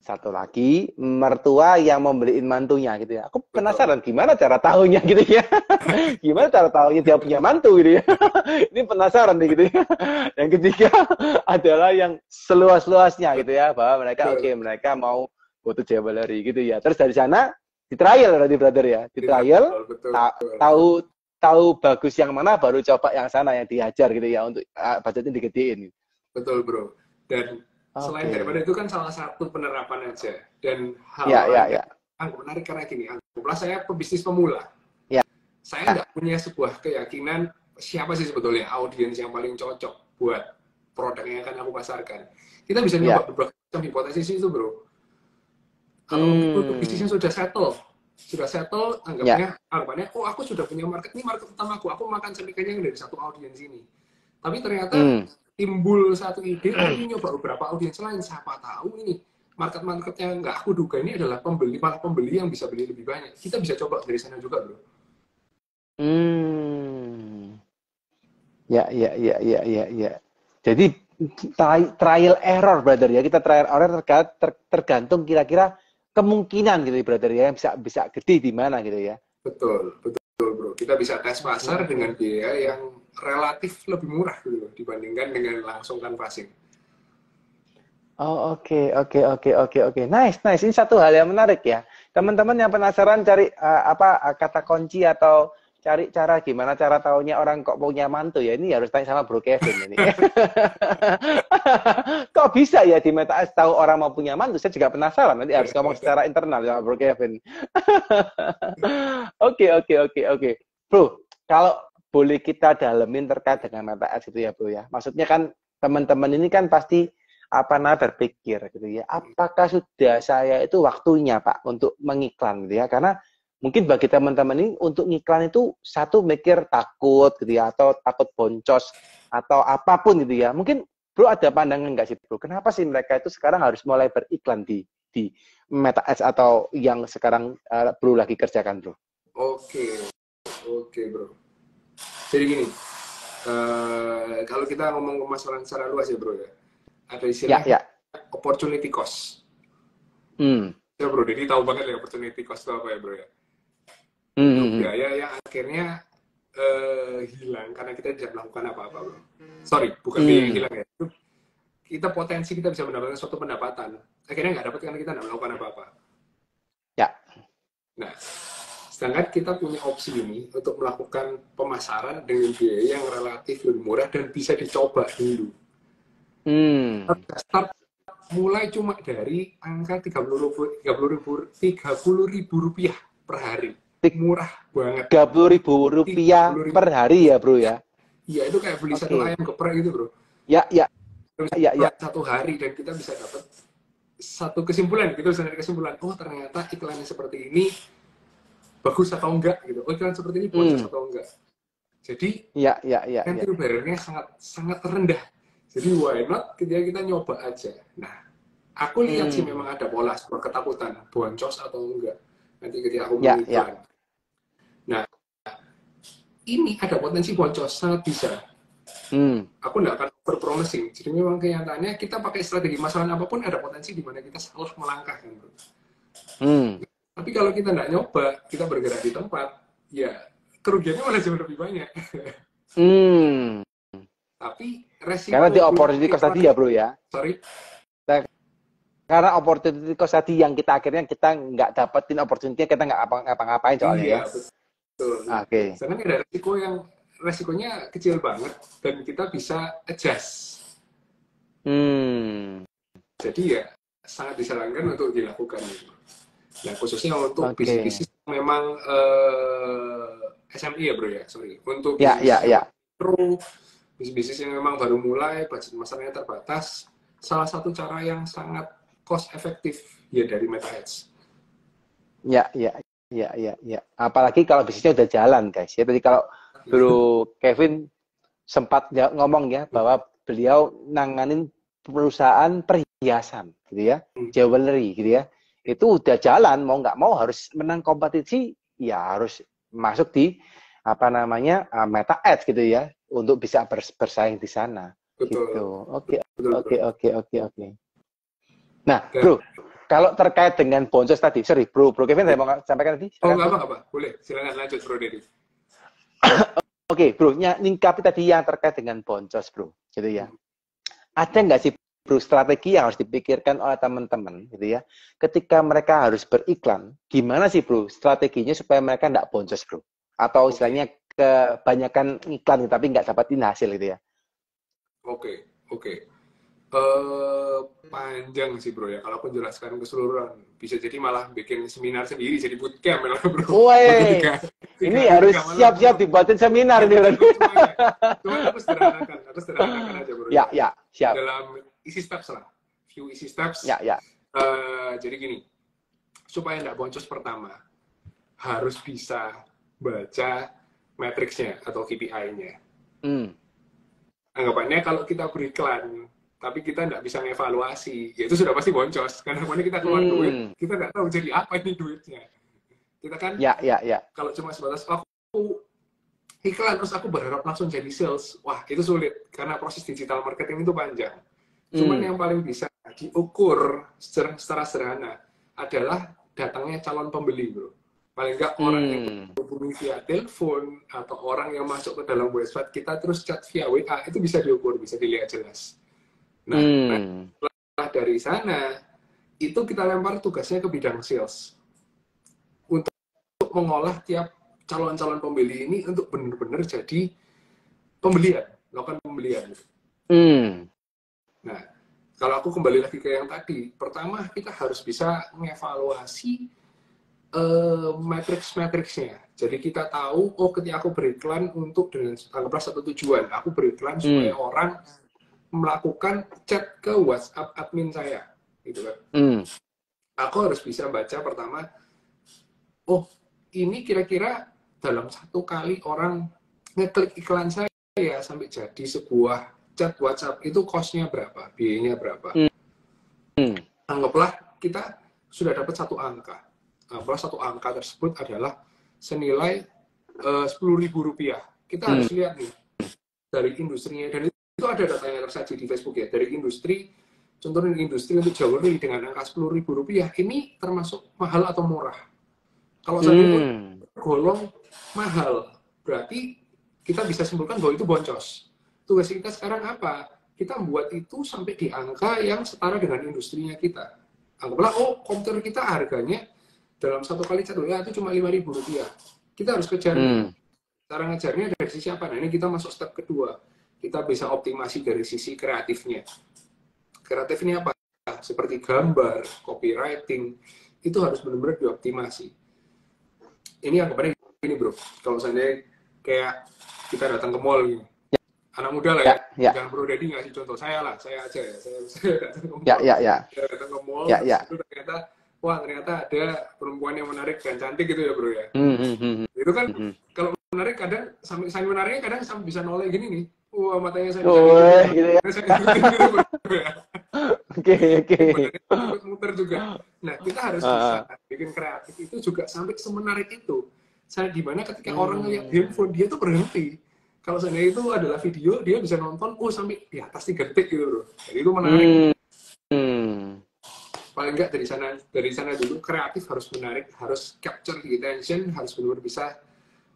Satu lagi, mertua yang membeliin mantunya gitu ya. Aku penasaran gimana cara tahunya gitu ya. Gimana cara tahunya dia punya mantu gitu ya. Ini penasaran nih gitu ya. Yang ketiga adalah yang seluas-luasnya gitu ya. Bahwa mereka mereka mau butuh jewelry gitu ya. Terus dari sana di trial berarti brother ya. Di trial tahu bagus yang mana baru coba yang sana yang diajar gitu ya untuk budgetnya digedein. Betul, Bro. Dan selain daripada itu kan salah satu penerapan aja. Dan hal yang menarik karena gini, anggaplah saya pebisnis pemula. Saya nggak punya sebuah keyakinan siapa sih sebetulnya audiens yang paling cocok buat produk yang akan aku pasarkan. Kita bisa nyoba beberapa macam hipotesis itu, Bro. Kalau untuk bisnisnya sudah settle, anggapannya, oh aku sudah punya market, ini market utama aku makan sampai kenyang dari satu audiens ini. Tapi ternyata timbul satu ide, aku nyoba beberapa audiens lain, siapa tahu ini market yang nggak aku duga ini adalah malah pembeli yang bisa beli lebih banyak. Kita bisa coba dari sana juga, Bro. Ya. Jadi trial error, brother ya. Kita trial error tergantung kira-kira kemungkinan gitu, brother ya, yang bisa gede di mana gitu ya. Betul, Bro. Kita bisa tes pasar dengan biaya yang relatif lebih murah gitu dibandingkan dengan langsung canvassing. Oh, oke. Nice. Ini satu hal yang menarik ya. Teman-teman yang penasaran cari kata kunci atau cari cara gimana cara taunya orang kok punya mantu ya, ini harus tanya sama Bro Kevin ini. Kok bisa ya di Meta Ads tahu orang mau punya mantu? Saya juga penasaran. Nanti harus ngomong secara internal sama Bro Kevin. Oke. Bro, kalau boleh kita dalemin terkait dengan Meta Ads itu ya, Bro ya. Maksudnya kan teman-teman ini kan pasti berpikir gitu ya. Apakah sudah saya itu waktunya Pak untuk mengiklan gitu ya? Karena mungkin bagi teman-teman ini untuk ngiklan itu satu mikir takut gitu ya, atau takut boncos atau apapun gitu ya. Mungkin Bro ada pandangan nggak sih Bro? Kenapa sih mereka itu sekarang harus mulai beriklan di Meta Ads atau yang sekarang Bro lagi kerjakan Bro? Oke, oke Bro. Jadi gini, kalau kita ngomong masalah secara luas ya Bro ya, ada istilah opportunity cost. Ya Bro, jadi tahu banget ya opportunity cost itu apa ya Bro ya. Itu biaya yang akhirnya hilang karena kita tidak melakukan apa-apa Bro. Sorry, bukan biaya yang hilang ya. Itu kita bisa mendapatkan suatu pendapatan. Akhirnya nggak dapat karena kita nggak melakukan apa-apa. Ya. Nah, sedangkan kita punya opsi ini untuk melakukan pemasaran dengan biaya yang relatif lebih murah dan bisa dicoba dulu. Start mulai cuma dari angka 30.000 rupiah per hari. Murah banget. 30.000 rupiah per hari ya Bro ya? Iya, itu kayak beli satu ayam geprek gitu Bro. Ya. Satu hari dan kita bisa dapat satu kesimpulan. Kita bisa dari kesimpulan, oh ternyata iklannya seperti ini bagus atau enggak gitu. Oh iklan seperti ini boncos atau enggak. Jadi entry barrier-nya sangat rendah. Jadi why not ketika kita nyoba aja. Nah, aku lihat sih memang ada pola sebuah ketakutan boncos atau enggak. Nanti ketika aku mengiklan. Nah, ini ada potensi boncos, sangat bisa. Aku nggak akan berpromising. Jadi memang kenyataannya kita pakai strategi masalah apapun ada potensi di mana kita harus melangkah kan Bro. Tapi kalau kita nggak nyoba, kita bergerak di tempat, ya kerugiannya malah jauh lebih banyak. Tapi resiko karena di opportunity cost tadi ya Bro ya. Sorry. Karena opportunity cost tadi yang kita akhirnya kita nggak dapetin opportunity, kita nggak ngapa-ngapain soalnya iya, ya. Betul. Oke. Karena ada resikonya kecil banget dan kita bisa adjust. Jadi ya sangat disarankan untuk dilakukan. Nah khususnya untuk bisnis memang SME ya Bro ya, sorry. Untuk bisnis yang memang baru mulai, budget masanya terbatas, salah satu cara yang sangat cost efektif ya dari Meta Ads. Ya. Apalagi kalau bisnisnya udah jalan guys. Ya tadi kalau Bro Kevin sempat ngomong ya bahwa beliau nanganin perusahaan perhiasan gitu ya, jewelry gitu ya. Itu udah jalan, mau nggak mau harus menang kompetisi, ya harus masuk di Meta Ads gitu ya untuk bisa bersaing di sana. Betul. Gitu. Oke. Nah, Bro, kalau terkait dengan boncos tadi, sorry, Bro Kevin saya mau sampaikan tadi. Oh, nggak apa-apa, boleh. Silakan lanjut, Bro Dedi. Oke, Bro, nyingkapi tadi yang terkait dengan boncos, Bro, gitu ya. Ada nggak sih, Bro, strategi yang harus dipikirkan oleh teman-teman, gitu ya, ketika mereka harus beriklan, gimana sih, Bro, strateginya supaya mereka nggak boncos, Bro? Atau istilahnya kebanyakan iklan, tapi nggak dapatin hasil, gitu ya? Oke. Panjang sih Bro ya, kalau aku jelaskan keseluruhan bisa jadi malah bikin seminar sendiri, jadi bootcamp ya Bro. Woi, ini harus siap-siap dibuatin seminar nih Bro. Cuma aku sederhanakan aja Bro. Ya, siap. Dalam easy steps lah, few easy steps. Ya. Jadi gini, supaya nggak boncos pertama, harus bisa baca matriksnya atau KPI-nya. Anggapannya kalau kita beriklan tapi kita nggak bisa ngevaluasi, ya itu sudah pasti boncos. Karena kemana kita keluar duit, kita nggak tahu jadi apa ini duitnya. Kita kan, kalau cuma sebatas aku iklan terus aku berharap langsung jadi sales, wah itu sulit karena proses digital marketing itu panjang. Cuman yang paling bisa diukur secara sederhana adalah datangnya calon pembeli, Bro. Paling nggak orang yang berhubungi via telepon atau orang yang masuk ke dalam website kita terus chat via WA, itu bisa diukur, bisa dilihat jelas. Nah, setelah dari sana, itu kita lempar tugasnya ke bidang sales. Untuk mengolah tiap calon-calon pembeli ini untuk benar-benar jadi pembelian, melakukan pembelian. Nah, kalau aku kembali lagi ke yang tadi, pertama kita harus bisa mengevaluasi matriksnya. Jadi kita tahu, oh ketika aku beriklan untuk dengan anggaplah satu tujuan, aku beriklan supaya orang melakukan chat ke WhatsApp admin saya, gitu kan. Aku harus bisa baca pertama, oh ini kira-kira dalam 1 kali orang ngeklik iklan saya sampai jadi sebuah chat WhatsApp itu cost-nya berapa, biayanya berapa. Anggaplah kita sudah dapat 1 angka. Anggaplah 1 angka tersebut adalah senilai Rp10.000. Kita harus lihat nih dari industrinya, dan itu ada datanya tersaji di Facebook ya, dari industri, contohnya industri untuk jewelry dengan angka Rp10.000 ini termasuk mahal atau murah. Kalau saja itu golong mahal, berarti kita bisa simpulkan bahwa itu boncos. Tugas kita sekarang apa? Kita membuat itu sampai di angka yang setara dengan industrinya kita. Anggaplah, oh komputer kita harganya dalam 1 kali chat WA itu cuma Rp5.000. Kita harus kejar. Cara ngejarnya dari sisi apa? Nah, ini kita masuk step kedua. Kita bisa optimasi dari sisi kreatifnya. Kreatif ini apa? Seperti gambar, copywriting, itu harus benar-benar dioptimasi. Ini anggapannya gini bro, kalau misalnya kayak kita datang ke mall gini, anak muda lah ya. Jangan Bro Dedi ngasih contoh, saya aja ya, saya datang ke mall, saya datang ke mall, itu ternyata ada perempuan yang menarik dan cantik gitu ya bro ya. Itu kan kalau menarik kadang sampai saya menariknya kadang sampai bisa noleh gini nih, wah matanya saya bisa gitu ya. Saya gitu bro ya. Oke. Muter juga. Nah kita harus bisa bikin kreatif itu juga sampai semenarik itu. Saya dimana ketika orang ngeliat handphone dia tuh berhenti. Kalau seandainya itu adalah video, dia bisa nonton, sampai di atas 3 detik gitu bro. Jadi itu menarik. Paling enggak dari sana dulu kreatif harus menarik, harus capture the attention, harus benar-benar bisa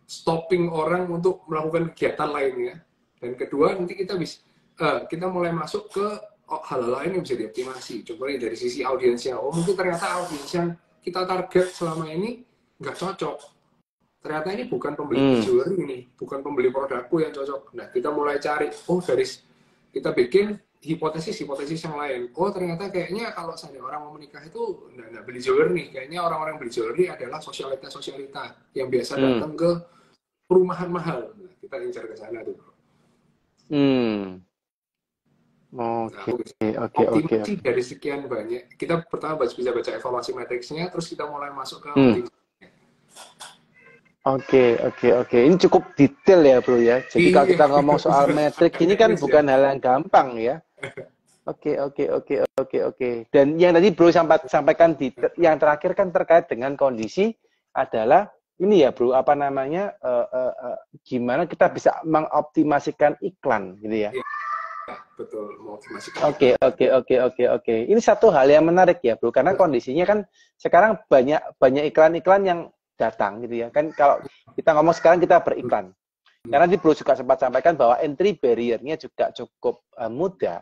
stopping orang untuk melakukan kegiatan lainnya. Dan kedua nanti kita mulai masuk ke hal-hal lain yang bisa dioptimasi. Contohnya dari sisi audiensnya. Mungkin ternyata audiens yang kita target selama ini nggak cocok. Ternyata ini bukan pembeli jewelry nih, bukan pembeli produkku yang cocok. Nah, kita mulai cari, dari kita bikin hipotesis yang lain. Ternyata kayaknya kalau misalnya orang mau menikah itu nggak beli jewelry nih. Kayaknya orang-orang beli jewelry adalah sosialita yang biasa datang ke perumahan mahal. Nah, kita incar ke sana tuh. Optimasi dari sekian banyak. Kita pertama bisa baca evaluasi matriksnya, terus kita mulai masuk ke optimasi. Oke. Ini cukup detail ya bro ya. Jadi kalau kita ngomong soal metrik ini kan bukan hal yang gampang ya. Oke. Dan yang tadi bro sampaikan yang terakhir kan terkait dengan kondisi adalah ini ya bro, apa namanya, gimana kita bisa mengoptimasikan iklan gitu ya. Betul, mengoptimasikan. Oke. Ini satu hal yang menarik ya bro, karena kondisinya kan sekarang banyak iklan-iklan yang datang gitu ya kan. Kalau kita ngomong sekarang kita beriklan, karena di Bro juga sempat sampaikan bahwa entry barrier-nya juga cukup mudah,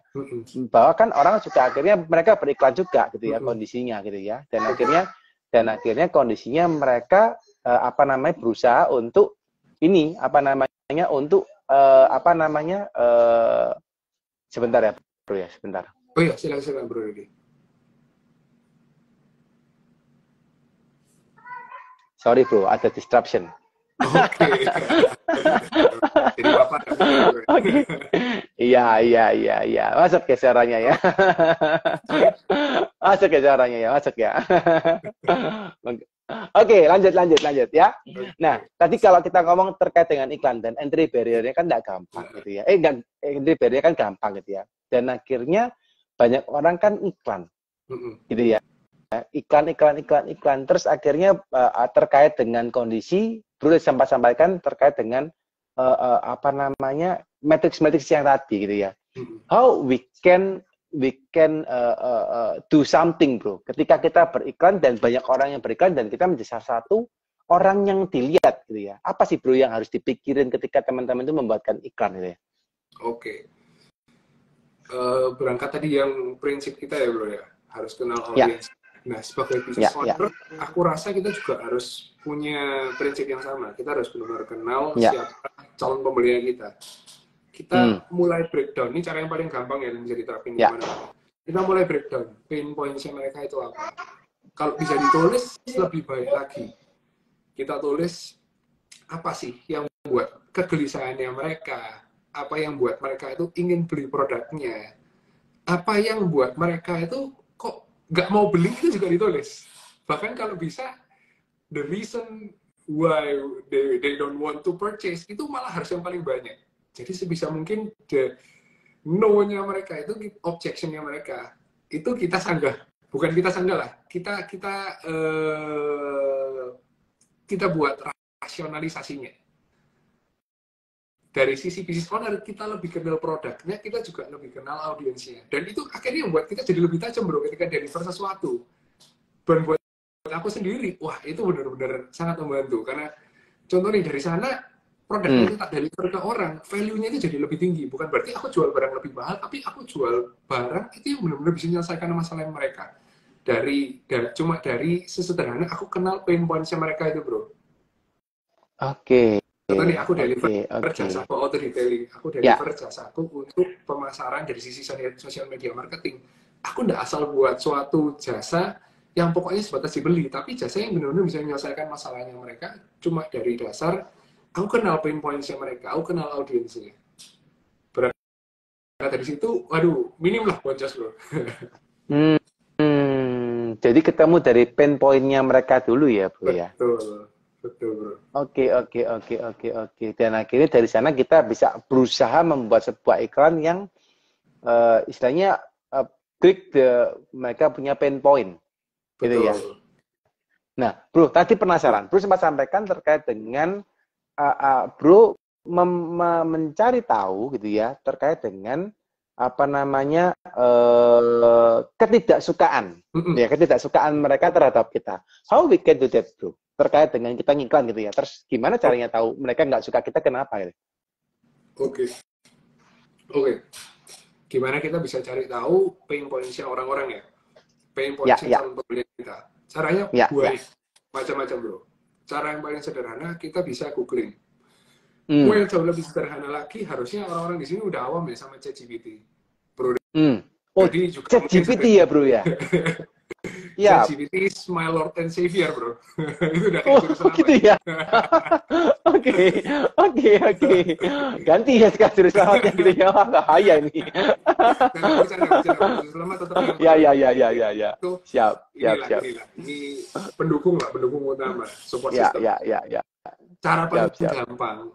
bahwa kan orang juga akhirnya mereka beriklan juga gitu ya kondisinya gitu ya, dan akhirnya kondisinya mereka berusaha untuk ini sebentar ya bro ya, sebentar. Oh iya, silakan bro Dedi. Sorry bro, ada disruption. Oke. Jadi bapak. Oke. Iya. Masuk ya suaranya ya. Masuk ya. Oke, lanjut ya. Nah, tadi kalau kita ngomong terkait dengan iklan dan entry barrier-nya kan nggak gampang gitu ya. Entry barrier kan gampang gitu ya. Dan akhirnya banyak orang kan iklan. Gitu ya. Iklan. Terus akhirnya terkait dengan kondisi, Bro sempat sampaikan terkait dengan matrix yang tadi gitu ya. How we can do something bro. Ketika kita beriklan dan banyak orang yang beriklan dan kita menjadi salah satu orang yang dilihat gitu ya. Apa sih bro yang harus dipikirin ketika teman-teman itu membuatkan iklan gitu ya? Oke. Berangkat tadi yang prinsip kita ya bro ya. Harus kenal audiens. Nah, sebagai business owner, aku rasa kita juga harus punya prinsip yang sama. Kita harus benar-benar kenal siapa calon pembelinya kita. Kita mulai breakdown. Ini cara yang paling gampang ya, yang bisa diterapin di mana. Kita mulai breakdown. Pain points mereka itu apa. Kalau bisa ditulis, lebih baik lagi. Kita tulis, apa sih yang membuat kegelisahannya mereka. Apa yang buat mereka itu ingin beli produknya. Apa yang buat mereka itu kok nggak mau beli, itu juga ditulis. Bahkan kalau bisa the reason why they don't want to purchase, itu malah harus yang paling banyak. Jadi sebisa mungkin the no-nya mereka itu, objection-nya mereka itu kita sanggah, bukan kita sanggah lah, kita buat rasionalisasinya. Dari sisi bisnis owner, kita lebih kenal produknya, kita juga lebih kenal audiensnya. Dan itu akhirnya membuat kita jadi lebih tajam, bro, ketika deliver sesuatu. Dan buat aku sendiri, wah itu benar-benar sangat membantu. Karena contoh nih, dari sana, produknya itu tak deliver ke orang, value-nya itu jadi lebih tinggi. Bukan berarti aku jual barang lebih mahal, tapi aku jual barang itu yang benar-benar bisa menyelesaikan masalah mereka. Cuma dari sesederhana, aku kenal pain points-nya mereka itu, bro. Oke. Contoh nih, aku deliver jasaku auto detailing, aku deliver jasaku untuk pemasaran dari sisi sosial media marketing. Aku nggak asal buat suatu jasa yang pokoknya sebatas dibeli, tapi jasa yang benar-benar bisa menyelesaikan masalahnya mereka. Cuma dari dasar, aku kenal pain points-nya mereka, aku kenal audiensnya. Berarti dari situ, waduh, minim lah buat jas, bro. Jadi ketemu dari pain point-nya mereka dulu ya, bro ya? Betul, bro. Oke. Dan akhirnya dari sana kita bisa berusaha membuat sebuah iklan yang istilahnya break mereka punya pain point, gitu ya. Nah, bro, tadi penasaran. Bro sempat sampaikan terkait dengan bro mencari tahu, gitu ya, terkait dengan apa namanya ketidaksukaan, ya ketidaksukaan mereka terhadap kita. How we can do that, bro? Terkait dengan kita ngiklan gitu ya. Terus gimana caranya tahu mereka nggak suka kita kenapa gitu? Oke. Gimana kita bisa cari tahu pain points-nya orang-orang ya? Pain points-nya calon pembeli kita. Caranya macam-macam, bro. Cara yang paling sederhana kita bisa googling. Yang jauh lebih sederhana lagi, harusnya orang-orang di sini udah awam ya sama ChatGPT, bro. Oh, ChatGPT ya, bro ya? Ya. ChatGPT is my Lord and Savior, bro. Itu udah kayak jurusan gitu ya? Oke. Ganti ya sekarang jurusan selamatnya gitu ya. Bahaya ini. Selamat tetap yang Ya. Siap. Ini pendukung utama, support system. Ya. Cara paling gampang,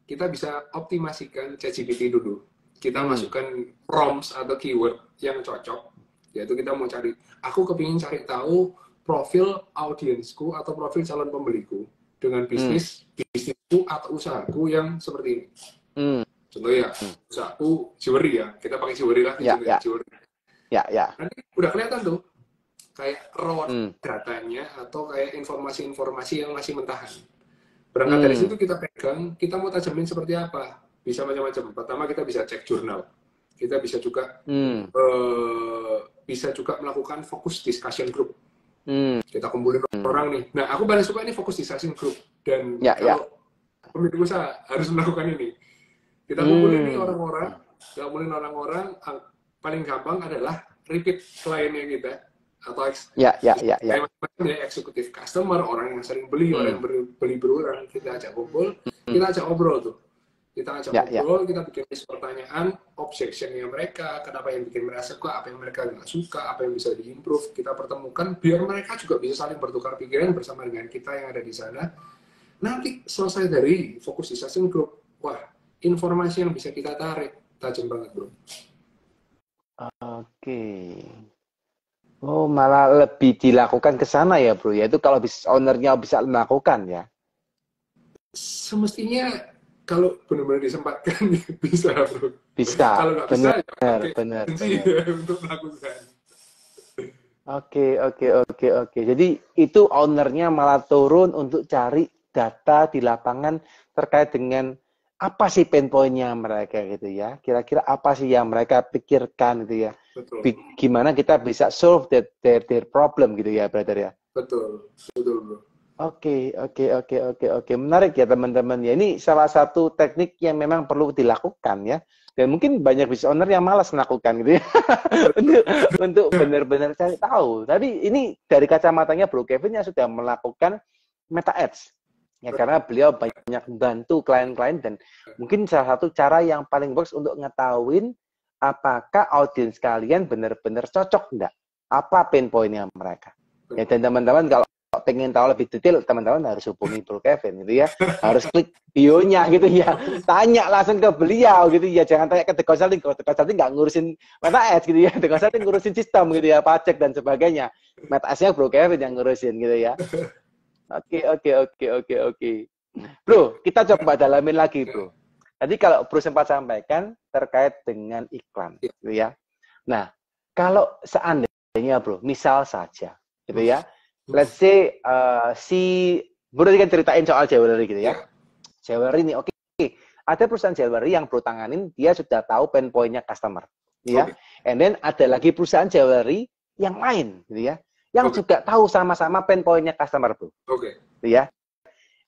kita bisa optimasikan ChatGPT dulu. Kita masukkan prompts atau keyword yang cocok. Yaitu kita mau cari, aku kepingin cari tahu profil audiensku atau profil calon pembeliku dengan bisnisku atau usahaku yang seperti ini. Contoh ya, usahaku jewelry ya, kita pakai jewelry lah. Jewelry. Nanti udah kelihatan tuh, kayak raw datanya atau kayak informasi-informasi yang masih mentahan. Berangkat dari situ kita pegang, kita mau tajamin seperti apa. Bisa macam-macam. Pertama kita bisa cek jurnal. Kita bisa juga melakukan fokus discussion group. Kita kumpulin orang nih. Nah, aku paling suka ini fokus discussion group. Dan kalau pemilik usaha harus melakukan ini. Kita kumpulin nih orang-orang, paling gampang adalah repeat kliennya kita. Atau eksekutif customer, orang yang sering beli, orang yang beli berulang, kita ajak kumpul, kita ajak ngobrol tuh. Kita ngobrol, kita bikin list pertanyaan, objection-nya mereka, kenapa yang bikin mereka suka, apa yang mereka nggak suka, apa yang bisa diimprove, kita pertemukan, biar mereka juga bisa saling bertukar pikiran bersama dengan kita yang ada di sana. Nanti selesai dari fokus discussion group, wah, informasi yang bisa kita tarik, tajam banget, bro. Oke. Oh, malah lebih dilakukan ke sana ya, bro. Yaitu kalau business owner-nya bisa melakukan ya. Semestinya kalau benar-benar disempatkan bisa, bro. Bisa. Kalau nggak bisa, benar. Untuk melakukan. Oke. Jadi itu ownernya malah turun untuk cari data di lapangan terkait dengan apa sih pain point-nya mereka gitu ya. Kira-kira apa sih yang mereka pikirkan gitu ya. Betul. Gimana kita bisa solve their problem gitu ya, brother ya. Betul, bro. Oke. Menarik ya teman-teman ya. Ini salah satu teknik yang memang perlu dilakukan ya. Dan mungkin banyak business owner yang malas melakukan gitu ya. untuk benar-benar cari tahu. Tapi ini dari kacamatanya Bro Kevin yang sudah melakukan Meta Ads. Ya karena beliau banyak membantu klien-klien dan mungkin salah satu cara yang paling bagus untuk ngetahuin apakah audiens kalian benar-benar cocok enggak? Apa pain point-nya mereka? Ya dan teman-teman kalau pengen tahu lebih detail, teman-teman harus hubungi Bro Kevin gitu ya. Harus klik bio-nya gitu ya. Tanya langsung ke beliau gitu ya. Jangan tanya ke The Consulting. The Consulting nggak ngurusin MetaS gitu ya. The Consulting ngurusin sistem gitu ya, pajak dan sebagainya. MetaS-nya Bro Kevin yang ngurusin gitu ya. Oke. Bro, kita coba dalamin lagi, Bro. Tadi kalau Bro sempat sampaikan terkait dengan iklan gitu ya. Nah, kalau seandainya Bro, misal saja gitu ya. Let's say si Bro tadi kan ceritain soal jewelry gitu ya. Jewelry nih, oke. Ada perusahaan jewelry yang Bro tanganin, dia sudah tahu pain point-nya customer, ya. And then ada lagi perusahaan jewelry yang lain, gitu ya, yang juga tahu sama-sama pain point-nya customer, Bro. Gitu ya.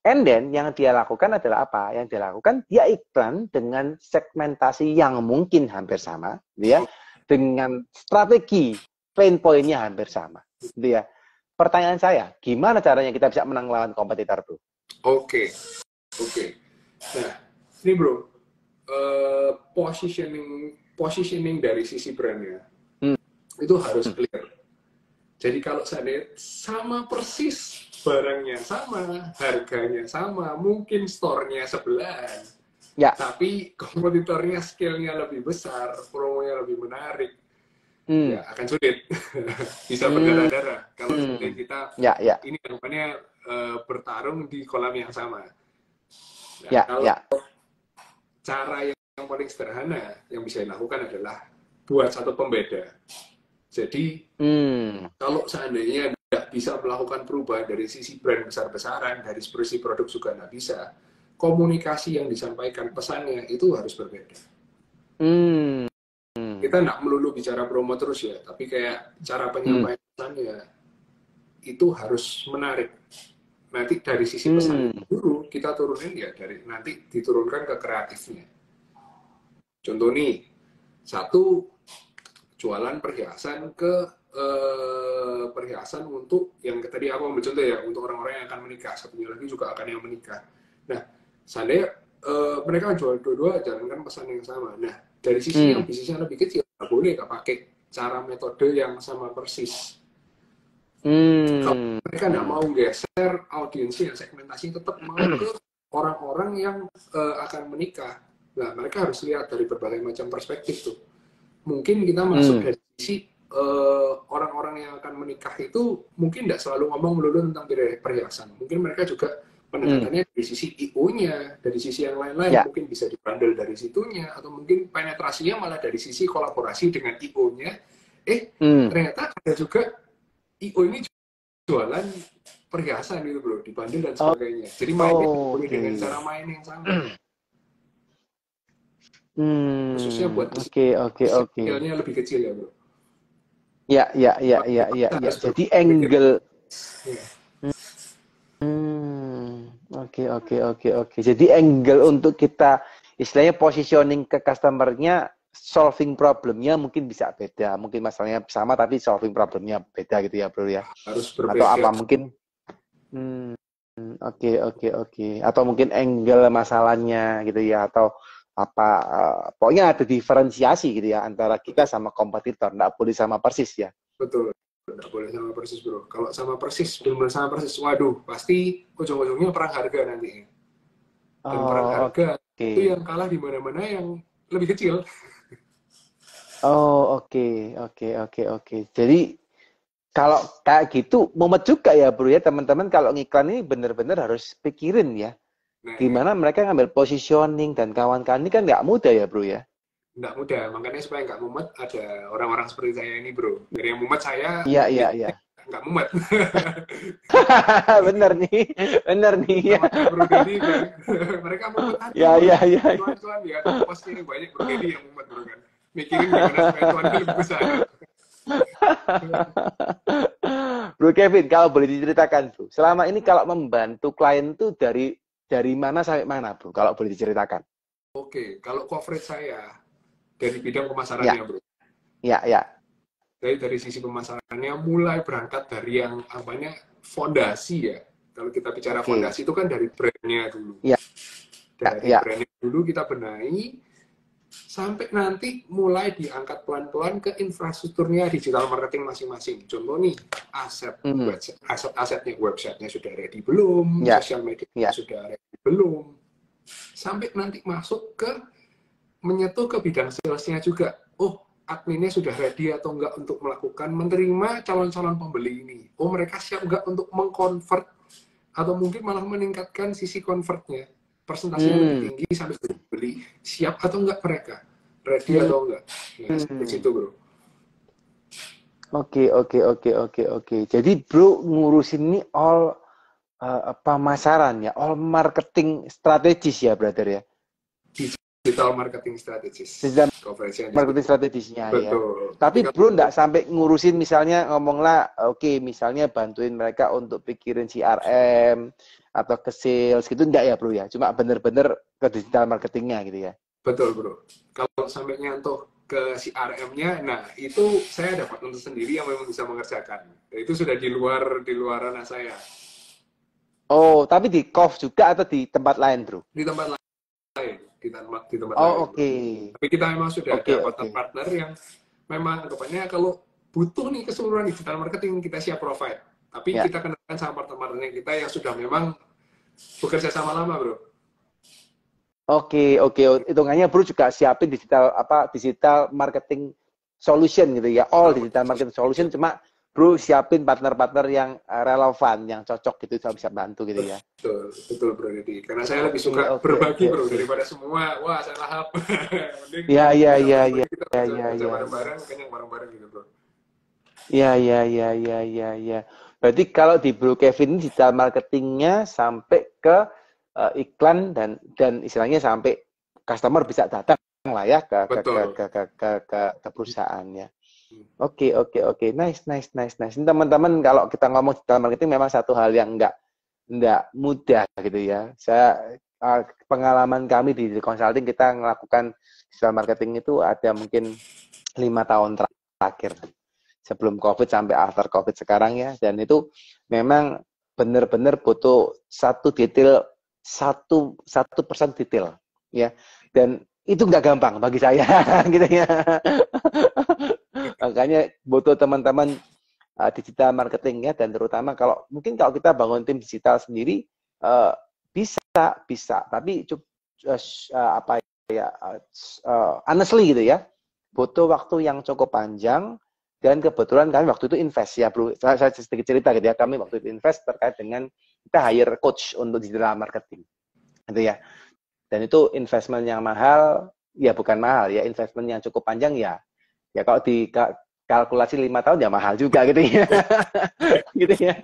And then yang dia lakukan adalah apa? Yang dia lakukan, dia iklan dengan segmentasi yang mungkin hampir sama, gitu ya, dengan strategi pain point-nya hampir sama, gitu ya. Pertanyaan saya, gimana caranya kita bisa menang lawan kompetitor, Bro? Oke. Nah, ini Bro, positioning dari sisi brandnya itu harus clear. Jadi kalau sama persis barangnya sama, harganya sama, mungkin store-nya sebelahan, tapi kompetitornya scale-nya lebih besar, promonya lebih menarik, ya akan sulit. Bisa berdarah-darah kalau kita ini namanya bertarung di kolam yang sama. Nah, kalau cara yang paling sederhana yang bisa dilakukan adalah buat satu pembeda. Jadi kalau seandainya tidak bisa melakukan perubahan dari sisi brand besar-besaran, dari sisi produk juga tidak bisa, komunikasi yang disampaikan pesannya itu harus berbeda. Kita tidak melulu bicara promo terus ya, tapi kayak cara penyampaian pesannya itu harus menarik. Nanti dari sisi pesan dulu kita turunin ya, nanti diturunkan ke kreatifnya. Contoh nih, satu jualan perhiasan perhiasan untuk yang tadi aku ambil contoh ya, untuk orang-orang yang akan menikah, satunya lagi juga akan yang menikah. Nah, seandainya mereka jual dua-dua jalankan pesan yang sama. Nah, dari sisi yang bisnisnya lebih kecil, nggak boleh nggak pakai cara metode yang sama persis. Kalau mereka nggak mau geser audiensnya, segmentasi tetap mau ke orang-orang yang akan menikah. Nah, mereka harus lihat dari berbagai macam perspektif tuh. Mungkin kita masuk dari sisi orang-orang yang akan menikah itu mungkin tidak selalu ngomong melulu tentang perhiasan. Mungkin mereka juga pendekatannya dari sisi IO-nya, dari sisi yang lain-lain, mungkin bisa dibandel dari situnya, atau mungkin penetrasinya malah dari sisi kolaborasi dengan IO-nya. Ternyata ada juga IO ini jualan perhiasan gitu Bro, dibandel dan sebagainya. Jadi mainnya boleh dengan cara main yang sama. Khususnya buat scale-nya lebih kecil ya Bro. Ya. Jadi angle. Oke. Jadi angle untuk kita istilahnya positioning ke customer-nya, solving problemnya mungkin bisa beda. Mungkin masalahnya sama tapi solving problemnya beda gitu ya Bro ya. Harus berbeda. Atau apa mungkin Oke. Atau mungkin angle masalahnya gitu ya, atau apa pokoknya ada diferensiasi gitu ya antara kita sama kompetitor, nggak boleh sama persis ya. Betul, nggak boleh sama persis Bro. Kalau sama persis, benar sama persis, waduh pasti ujung-ujungnya perang harga nanti. Dan perang harga itu yang kalah di mana-mana yang lebih kecil. Oke. Jadi kalau kayak gitu mumet juga ya Bro ya, teman-teman kalau ngiklan ini benar-benar harus pikirin ya. Nah, gimana mereka ngambil positioning dan kawan-kawan ini kan nggak mudah ya Bro ya? Nggak mudah, makanya supaya nggak mumet ada orang-orang seperti saya ini Bro. Dari yang mumet saya, nggak mumet. Bener nih. Ya. Bro Dedi, mereka mumet aja. Ya. Tuan ya, pos ini banyak Bro Dedi yang mumet Bro kan. Mikirin gimana supaya tuan lebih besar. Bro Kevin, kalau boleh diceritakan Bro, selama ini kalau membantu klien itu dari mana sampai mana Bro, kalau boleh diceritakan? Oke, kalau coverage saya dari bidang pemasarannya Bro. Ya. Dari sisi pemasarannya mulai berangkat dari yang namanya fondasi ya. Kalau kita bicara fondasi itu kan dari brandnya dulu. Dari brandnya dulu kita benahi sampai nanti mulai diangkat pelan-pelan ke infrastrukturnya digital marketing masing-masing. Contoh nih, asetnya websitenya sudah ready belum, sosial media sudah ready belum, sampai nanti masuk ke menyentuh ke bidang salesnya juga. Oh, adminnya sudah ready atau enggak untuk melakukan menerima calon-calon pembeli ini. Oh, mereka siap enggak untuk mengkonvert atau mungkin malah meningkatkan sisi konvertnya. Persentasenya lebih tinggi sampai beli. Siap atau enggak mereka? Ready atau enggak? Nah, seperti itu, bro. Oke. Jadi bro ngurusin ini all pemasaran ya, all marketing strategis ya, brother ya. Digital marketing strategis. Marketing strategisnya ya. Betul. Tapi bro enggak sampai ngurusin misalnya ngomonglah, misalnya bantuin mereka untuk pikirin CRM atau ke sales gitu, enggak ya bro ya? Cuma bener-bener ke digital marketingnya gitu ya? Betul bro. Kalau sampai nyantuh ke CRM-nya, nah itu saya dapat untuk sendiri yang memang bisa mengerjakan. Itu sudah di luar ranah saya. Oh, tapi di KOF juga atau di tempat lain bro? Di tempat lain. Di tempat lain. Oke. Tapi kita memang sudah ada partner yang memang anggapannya kalau butuh nih keseluruhan digital marketing, kita siap provide. Tapi kita kenakan sama partner-partner kita yang sudah memang bekerja sama lama, bro. Oke. Hitungannya bro juga siapin digital marketing solution gitu ya. All digital marketing solution, cuma bro siapin partner-partner yang relevan, yang cocok gitu, bisa bantu gitu ya. Betul bro. Jadi karena saya lebih suka berbagi bro daripada semua. Wah, saya lahap. Iya. Bareng-bareng, kenyang bareng-bareng gitu bro. Iya. Berarti kalau di Bro Kevin digital marketingnya sampai ke iklan dan istilahnya sampai customer bisa datang lah ya ke perusahaannya. Oke. Nice. Ini teman-teman, kalau kita ngomong digital marketing memang satu hal yang enggak mudah gitu ya. Pengalaman kami di consulting, kita melakukan digital marketing itu ada mungkin 5 tahun terakhir. Sebelum COVID sampai after COVID sekarang ya. Dan itu memang benar-benar butuh satu detail, 1% detail ya. Dan itu nggak gampang bagi saya gitu ya. Makanya butuh teman-teman digital marketing ya, dan terutama kalau kita bangun tim digital sendiri bisa, tapi honestly gitu ya, butuh waktu yang cukup panjang. Dan kebetulan kami waktu itu invest ya bro, saya sedikit cerita gitu ya, kami waktu itu invest terkait dengan kita hire coach untuk digital marketing gitu ya. Dan itu investment yang mahal, ya bukan mahal ya, investment yang cukup panjang ya kalau di kalkulasi 5 tahun ya mahal juga gitu ya. Gitu ya.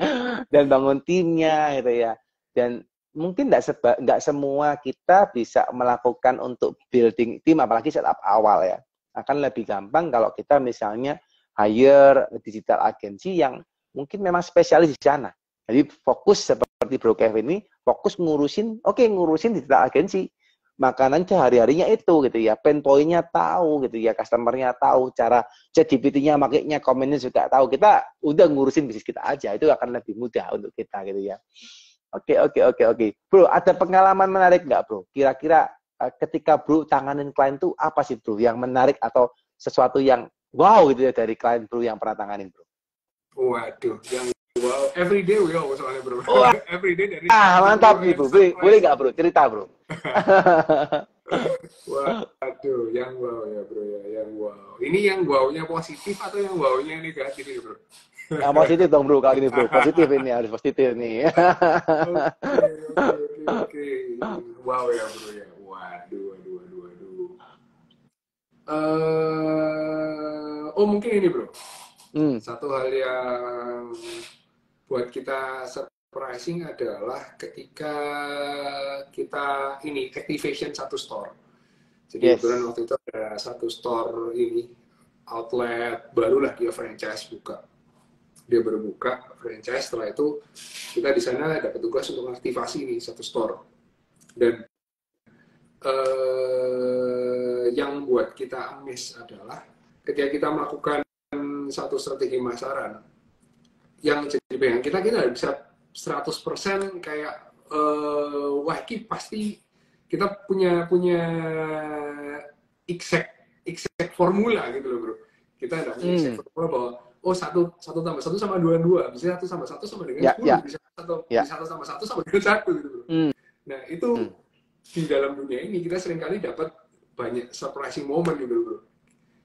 Dan bangun timnya gitu ya. Dan mungkin nggak semua kita bisa melakukan untuk building tim, apalagi setup awal ya. Akan lebih gampang kalau kita misalnya hire digital agency yang mungkin memang spesialis di sana. Jadi fokus seperti Bro Kevin ini, fokus ngurusin digital agency. Makanan sehari-harinya itu gitu ya, pain point-nya tahu gitu ya, customer-nya tahu, cara ChatGPT-nya makainya, komennya juga tahu. Kita udah ngurusin bisnis kita aja, itu akan lebih mudah untuk kita gitu ya. Oke. Bro, ada pengalaman menarik nggak bro? Kira-kira ketika bro tanganin klien tuh apa sih bro yang menarik atau sesuatu yang wow gitu ya dari klien bro yang pernah tanganin bro? Waduh, yang wow, everyday wow soalnya bro. Everyday dari mantap nih bro. Boleh nggak bro? Cerita bro. Waduh, yang wow ya bro ya, yang wow. Ini yang wow-nya positif atau yang wow-nya negatif ini bro? Yang positif dong bro, kali ini bro. Positif ini, harus positif nih. Oke. Wow ya bro ya. Waduh. Mungkin ini bro. Satu hal yang buat kita surprising adalah ketika kita ini activation satu store. Jadi kebetulan waktu itu ada satu store ini, outlet barulah, dia franchise buka. Dia baru buka franchise, setelah itu kita di sana ada petugas untuk aktivasi nih satu store. Dan yang buat kita amazed adalah ketika kita melakukan satu strategi pemasaran yang jadi pegang kita bisa 100% kayak wah ini pasti kita punya exact formula gitu loh bro. Kita ada exact formula bahwa oh satu tambah satu sama dua, bisa satu tambah satu sama dengan 10, bisa satu tambah satu sama dengan 1 gitu bro. Nah itu di dalam dunia ini kita seringkali dapat banyak surprising moment gitu bro.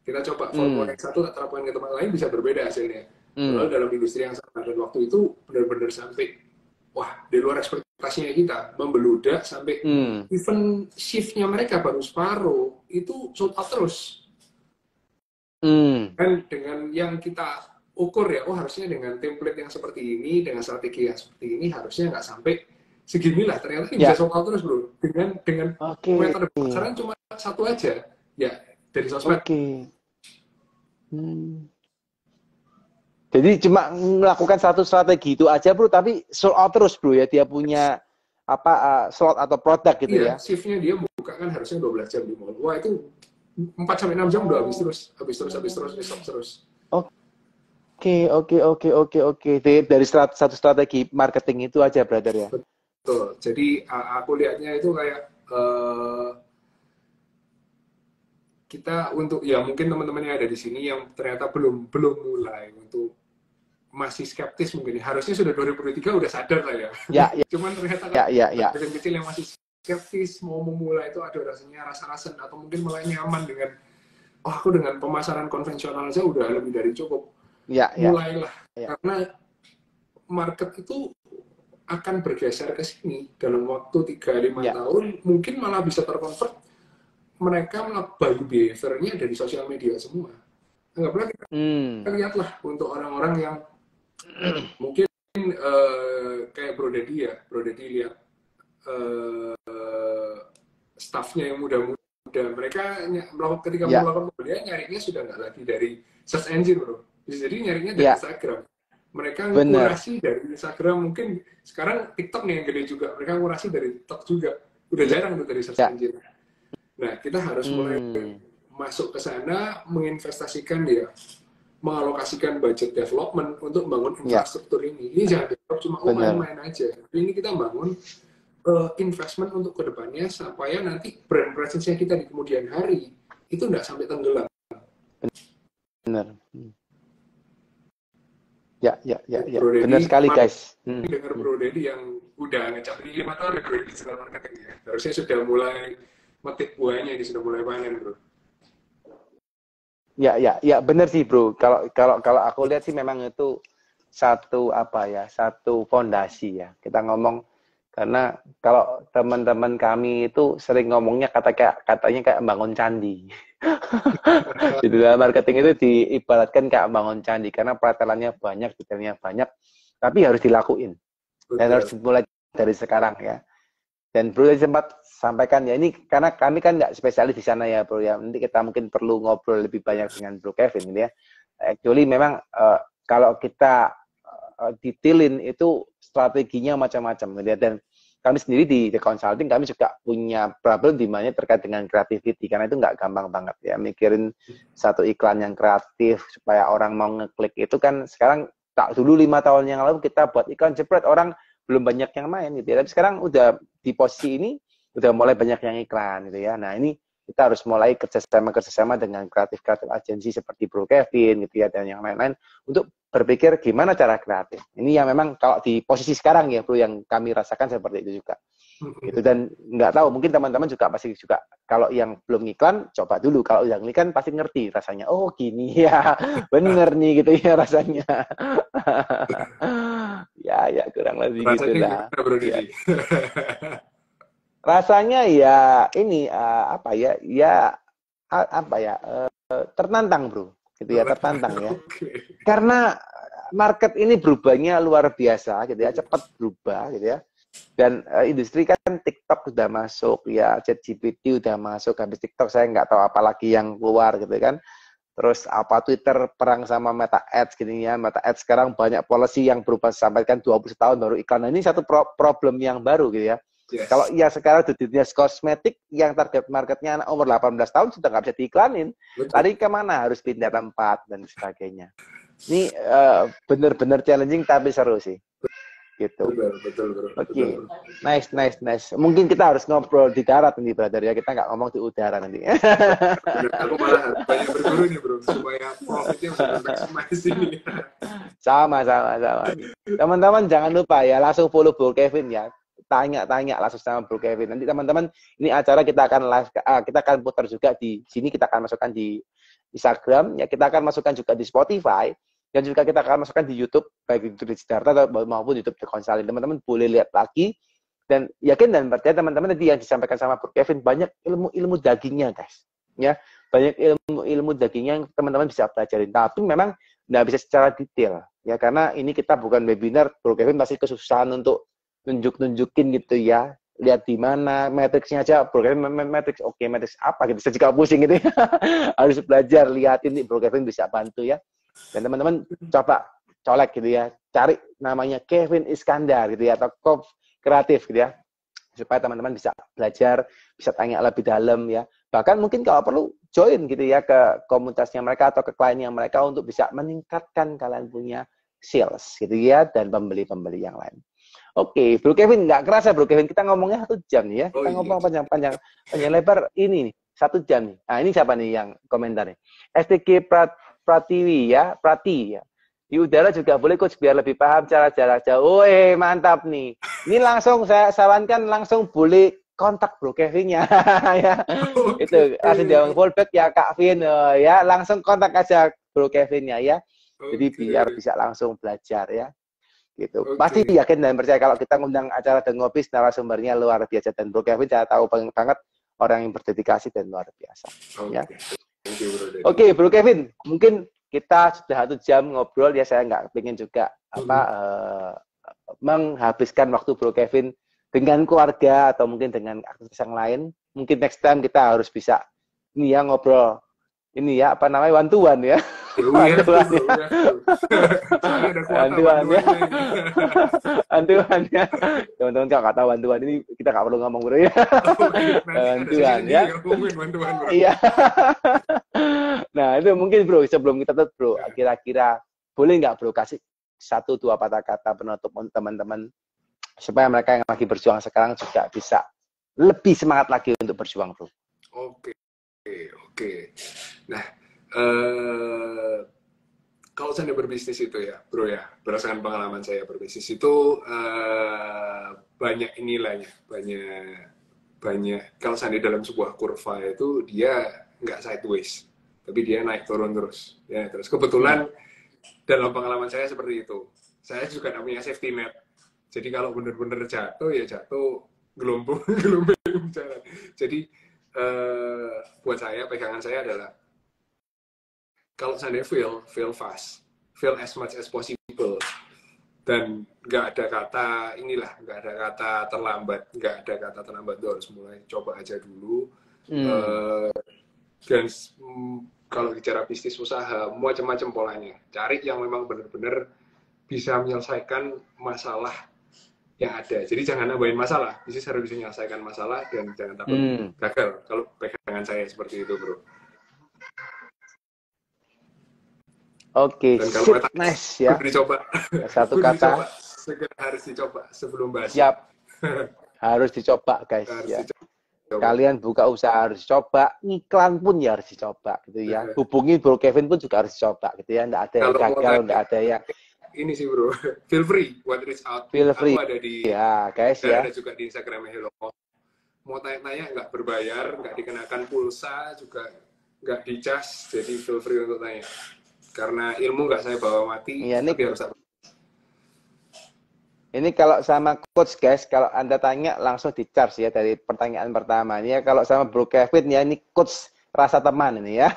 Kita coba formula yang satu terapkan ke tempat lain bisa berbeda hasilnya. Lalu dalam industri yang sama, dan waktu itu benar-benar sampai wah di luar ekspektasinya kita, membeludak sampai even shiftnya mereka baru separuh itu sold out terus. Dan dengan yang kita ukur ya, oh harusnya dengan template yang seperti ini, dengan strategi yang seperti ini harusnya nggak sampai seginilah, ternyata ini bisa sold out terus bro. Dengan metode pemasaran cuma satu aja, ya dari sosmed. Jadi cuma melakukan satu strategi itu aja bro, tapi sold out terus bro ya, dia punya slot atau produk gitu ya. Shiftnya dia buka kan harusnya 12 jam di mall. Wah itu 4-6 jam udah habis terus. Oke. Dari satu strategi marketing itu aja, brother ya. Betul. Jadi aku lihatnya itu kayak kita untuk ya mungkin teman-teman yang ada di sini yang ternyata belum mulai untuk masih skeptis mungkin harusnya sudah 2023 udah sadar lah ya. Cuman ternyata kecil yang masih skeptis mau memulai itu ada rasanya rasa-rasan atau mungkin mulai nyaman dengan aku dengan pemasaran konvensional aja udah lebih dari cukup. Mulailah karena market itu akan bergeser ke sini dalam waktu 3-5 tahun mungkin malah bisa terkonvert mereka buying behavior-nya dari sosial media semua. Anggaplah kita lihatlah untuk orang-orang yang mungkin kayak Bro Dedi ya, Bro Dedi lihat staffnya yang muda-muda, mereka ketika melakukan pembelian nyarinya sudah nggak lagi dari search engine bro, jadi nyarinya dari Instagram. Mereka ngurasi dari Instagram, mungkin sekarang TikTok nih yang gede juga, mereka ngurasi dari TikTok juga, udah jarang tuh dari search engine. Nah kita harus mulai masuk ke sana, menginvestasikan dia, mengalokasikan budget development untuk membangun infrastruktur ini. Ini jangan develop cuma main-main aja. Ini kita bangun investment untuk kedepannya supaya nanti brand presence-nya kita di kemudian hari itu nggak sampai tenggelam. Benar. Ya. Benar sekali guys. Dengar Bro Dedi yang udah ngecap 5 tahun ya Bro di digital marketing ya. Harusnya sudah mulai metik buahnya, ini sudah mulai panen bro. Ya benar sih bro. Kalau aku lihat sih memang itu satu fondasi ya. Kita ngomong karena kalau teman-teman kami itu sering ngomongnya katanya kayak bangun candi. Di dalam marketing itu diibaratkan kayak bangun candi karena peratelannya banyak, detailnya banyak, tapi harus dilakuin. Dan harus mulai dari sekarang ya. Dan bro sempat sampaikan ya, ini karena kami kan nggak spesialis di sana ya bro ya. Nanti kita mungkin perlu ngobrol lebih banyak dengan Bro Kevin gitu ya. Actually memang kalau kita detailin itu strateginya macam-macam gitu ya. Dan kami sendiri di The Consulting kami juga punya problem di mana terkait dengan creativity, karena itu nggak gampang banget ya mikirin satu iklan yang kreatif supaya orang mau ngeklik itu kan. Sekarang tak dulu 5 tahun yang lalu kita buat iklan jepret orang belum banyak yang main gitu ya, tapi sekarang udah di posisi ini udah mulai banyak yang iklan gitu ya. Nah ini kita harus mulai kerjasama dengan kreatif agency seperti Bro Kevin gitu ya dan yang lain-lain untuk berpikir gimana cara kreatif. Ini yang memang kalau di posisi sekarang ya bro yang kami rasakan seperti itu juga. Gitu. Dan nggak tahu mungkin teman-teman juga pasti juga kalau yang belum iklan coba dulu, kalau yang iklan pasti ngerti rasanya. Oh gini ya, bener nih gitu ya rasanya. ya kurang lebih gitu lah. Ya. Rasanya ya ini tertantang bro, gitu ya, tertantang ya. Karena market ini berubahnya luar biasa gitu ya, cepat berubah gitu ya. Dan industri kan TikTok sudah masuk ya, ChatGPT udah masuk, habis TikTok saya nggak tahu apa lagi yang keluar gitu kan. Terus Twitter perang sama Meta Ads gini ya, Meta Ads sekarang banyak policy yang berubah sampai kan 20 tahun baru iklan. Nah, ini satu problem yang baru gitu ya. Yes. Kalau ya sekarang di dunia kosmetik yang target marketnya anak umur 18 tahun sudah nggak bisa diiklanin. Lari kemana? Harus pindah tempat dan sebagainya. Ini benar-benar challenging tapi seru sih. gitu. Betul, bro. Oke, nice. Mungkin kita harus ngobrol di darat nanti, brother ya. Kita nggak ngomong di udara nanti. Benar, aku malah banyak berguru nih, bro, supaya profitnya bisa bermaksimal ini. Sama. Teman-teman jangan lupa ya, langsung follow Bro Kevin ya. Tanya langsung sama Bro Kevin. Nanti teman-teman, ini acara kita akan live, kita akan putar juga di sini, kita akan masukkan di Instagram, ya kita akan masukkan juga di Spotify, dan juga kita akan masukkan di YouTube, baik itu di Siddhartha maupun YouTube The Consulting. Teman-teman boleh lihat lagi, dan yakin dan percaya teman-teman nanti yang disampaikan sama Bro Kevin, banyak ilmu-ilmu dagingnya, guys. Ya, banyak ilmu dagingnya yang teman-teman bisa pelajarin. Tapi memang nggak bisa secara detail, ya karena ini kita bukan webinar. Bro Kevin masih kesusahan untuk nunjukin gitu ya. Lihat di mana matriksnya aja, Bro Kevin matriks, oke, matriks apa gitu, saya juga pusing gitu ya. Harus belajar, lihatin nih, Bro Kevin bisa bantu ya. Dan teman-teman coba colek gitu ya, cari namanya Kevin Iskandar gitu ya, atau Kop Kreatif gitu ya, supaya teman-teman bisa belajar, bisa tanya lebih dalam ya. Bahkan mungkin kalau perlu join gitu ya ke komunitasnya mereka atau ke kliennya mereka untuk bisa meningkatkan kalian punya sales gitu ya, dan pembeli-pembeli yang lain. Oke, Bro Kevin, nggak kerasa Bro Kevin, kita ngomongnya 1 jam nih ya. Kita ngomong panjang lebar ini nih, 1 jam nih. Nah, ini siapa nih yang komentar nih? STG Pratiwi ya, Prati ya. Di udara juga boleh coach biar lebih paham cara jarak jauh. Woi, mantap nih. Ini langsung saya sarankan langsung boleh kontak Bro Kevin-nya ya. Itu langsung dia fallback ya Kak Vin ya, langsung kontak aja Bro Kevin-nya ya. Jadi biar bisa langsung belajar ya. Gitu. Pasti yakin dan percaya kalau kita ngundang acara dan ngopi, narasumbernya luar biasa, dan Bro Kevin saya tahu banget orang yang berdedikasi dan luar biasa. Ya. Oke, Bro Kevin, mungkin kita sudah 1 jam ngobrol ya, saya nggak pengen juga menghabiskan waktu Bro Kevin dengan keluarga atau mungkin dengan aktivitas yang lain. Mungkin next time kita harus bisa ini ya ngobrol ini ya, apa namanya, one-to-one ya. One-to-one ya. One-to-one ya. Teman-teman kalau nggak tahu one-to-one ini, kita nggak perlu ngomong bro ya. One-to-one ya. Iya. Nah itu mungkin bro, sebelum kita tutup bro, kira-kira boleh nggak bro kasih 1-2 patah kata penutup untuk teman-teman supaya mereka yang lagi berjuang sekarang juga bisa lebih semangat lagi untuk berjuang bro. Oke. Nah, kalau saya berbisnis itu ya, bro ya, berdasarkan pengalaman saya berbisnis itu banyak nilainya, banyak. Kalau saya dalam sebuah kurva itu dia nggak sideways, tapi dia naik turun terus. Ya, terus kebetulan dalam pengalaman saya seperti itu. Saya juga namanya safety net. Jadi kalau benar-benar jatuh ya jatuh gelombang jalan. Jadi buat saya, pegangan saya adalah kalau saya fail fast, fail as much as possible, dan nggak ada kata inilah, nggak ada kata terlambat, itu harus mulai coba aja dulu. Dan kalau bicara bisnis usaha, macam-macam polanya, cari yang memang benar-benar bisa menyelesaikan masalah yang ada. Jadi jangan nambahin masalah, bisnis harus bisa menyelesaikan masalah dan jangan takut gagal. Kalau pegangan saya seperti itu, bro. Oke, nice ya. Dicoba. Satu kata. Harus dicoba sebelum basi. Siap. Harus dicoba, guys. Ya. Kalian buka usaha harus coba, iklan pun ya harus dicoba, gitu ya. Hubungi Bro Kevin pun juga harus dicoba, gitu ya. Nggak ada yang gagal, nggak ada yang. Ini sih bro, feel free buat reach out. Feel free. Aku ada di, ya guys ya. Ada juga di Instagram Hello. Mau tanya-tanya nggak berbayar, nggak dikenakan pulsa, juga nggak dicas, jadi feel free untuk tanya. Karena ilmu nggak saya bawa mati, tapi harus. Ini kalau sama coach guys, kalau Anda tanya langsung di charge ya dari pertanyaan pertama. Ini ya kalau sama Bro Kevin ya, ini coach rasa teman ini ya.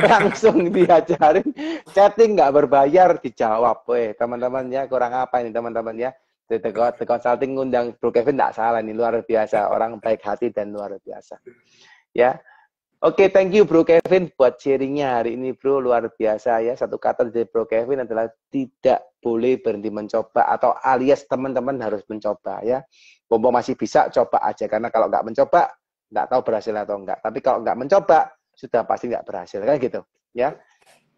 Langsung diajarin, chatting nggak berbayar dijawab. Weh teman-teman ya, kurang apa ini teman-teman ya. The Consulting ngundang Bro Kevin nggak salah, ini luar biasa, orang baik hati dan luar biasa. Ya. Oke, thank you Bro Kevin buat sharingnya hari ini bro, luar biasa ya. Satu kata dari Bro Kevin adalah tidak boleh berhenti mencoba, atau alias teman-teman harus mencoba ya. Mumpung masih bisa, coba aja, karena kalau nggak mencoba nggak tahu berhasil atau enggak. Tapi kalau nggak mencoba sudah pasti nggak berhasil kan gitu ya.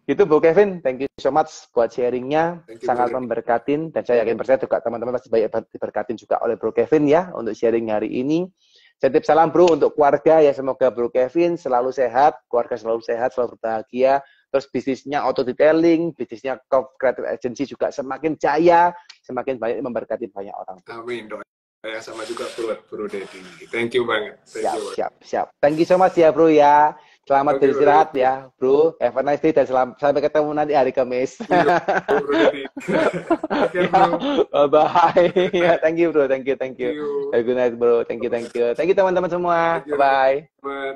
Gitu Bro Kevin, thank you so much buat sharingnya, Thank you, sangat Bro. memberkatin, dan saya yakin percaya juga teman-teman pasti banyak diberkatin juga oleh Bro Kevin ya untuk sharing hari ini. Saya titip salam Bro untuk keluarga ya, semoga Bro Kevin selalu sehat, keluarga selalu sehat, selalu berbahagia, terus bisnisnya auto detailing, bisnisnya creative agency juga semakin jaya, semakin banyak memberkati banyak orang. Amin, doa saya sama juga buat Bro Dedi. Thank you banget. Thank Siap, you. siap, siap. Thank you so much ya Bro ya. Selamat Oke, Bro beristirahat Dedi. ya Bro. Have a nice day dan sampai ketemu nanti hari Kamis. Iya, Bro Dedi. Take care, Ya, Bro. bye. Ya, thank you bro, thank you, thank Thank you. you. Have a good night bro, thank you, thank you. Thank you teman-teman semua. Thank you, Bye bye. teman.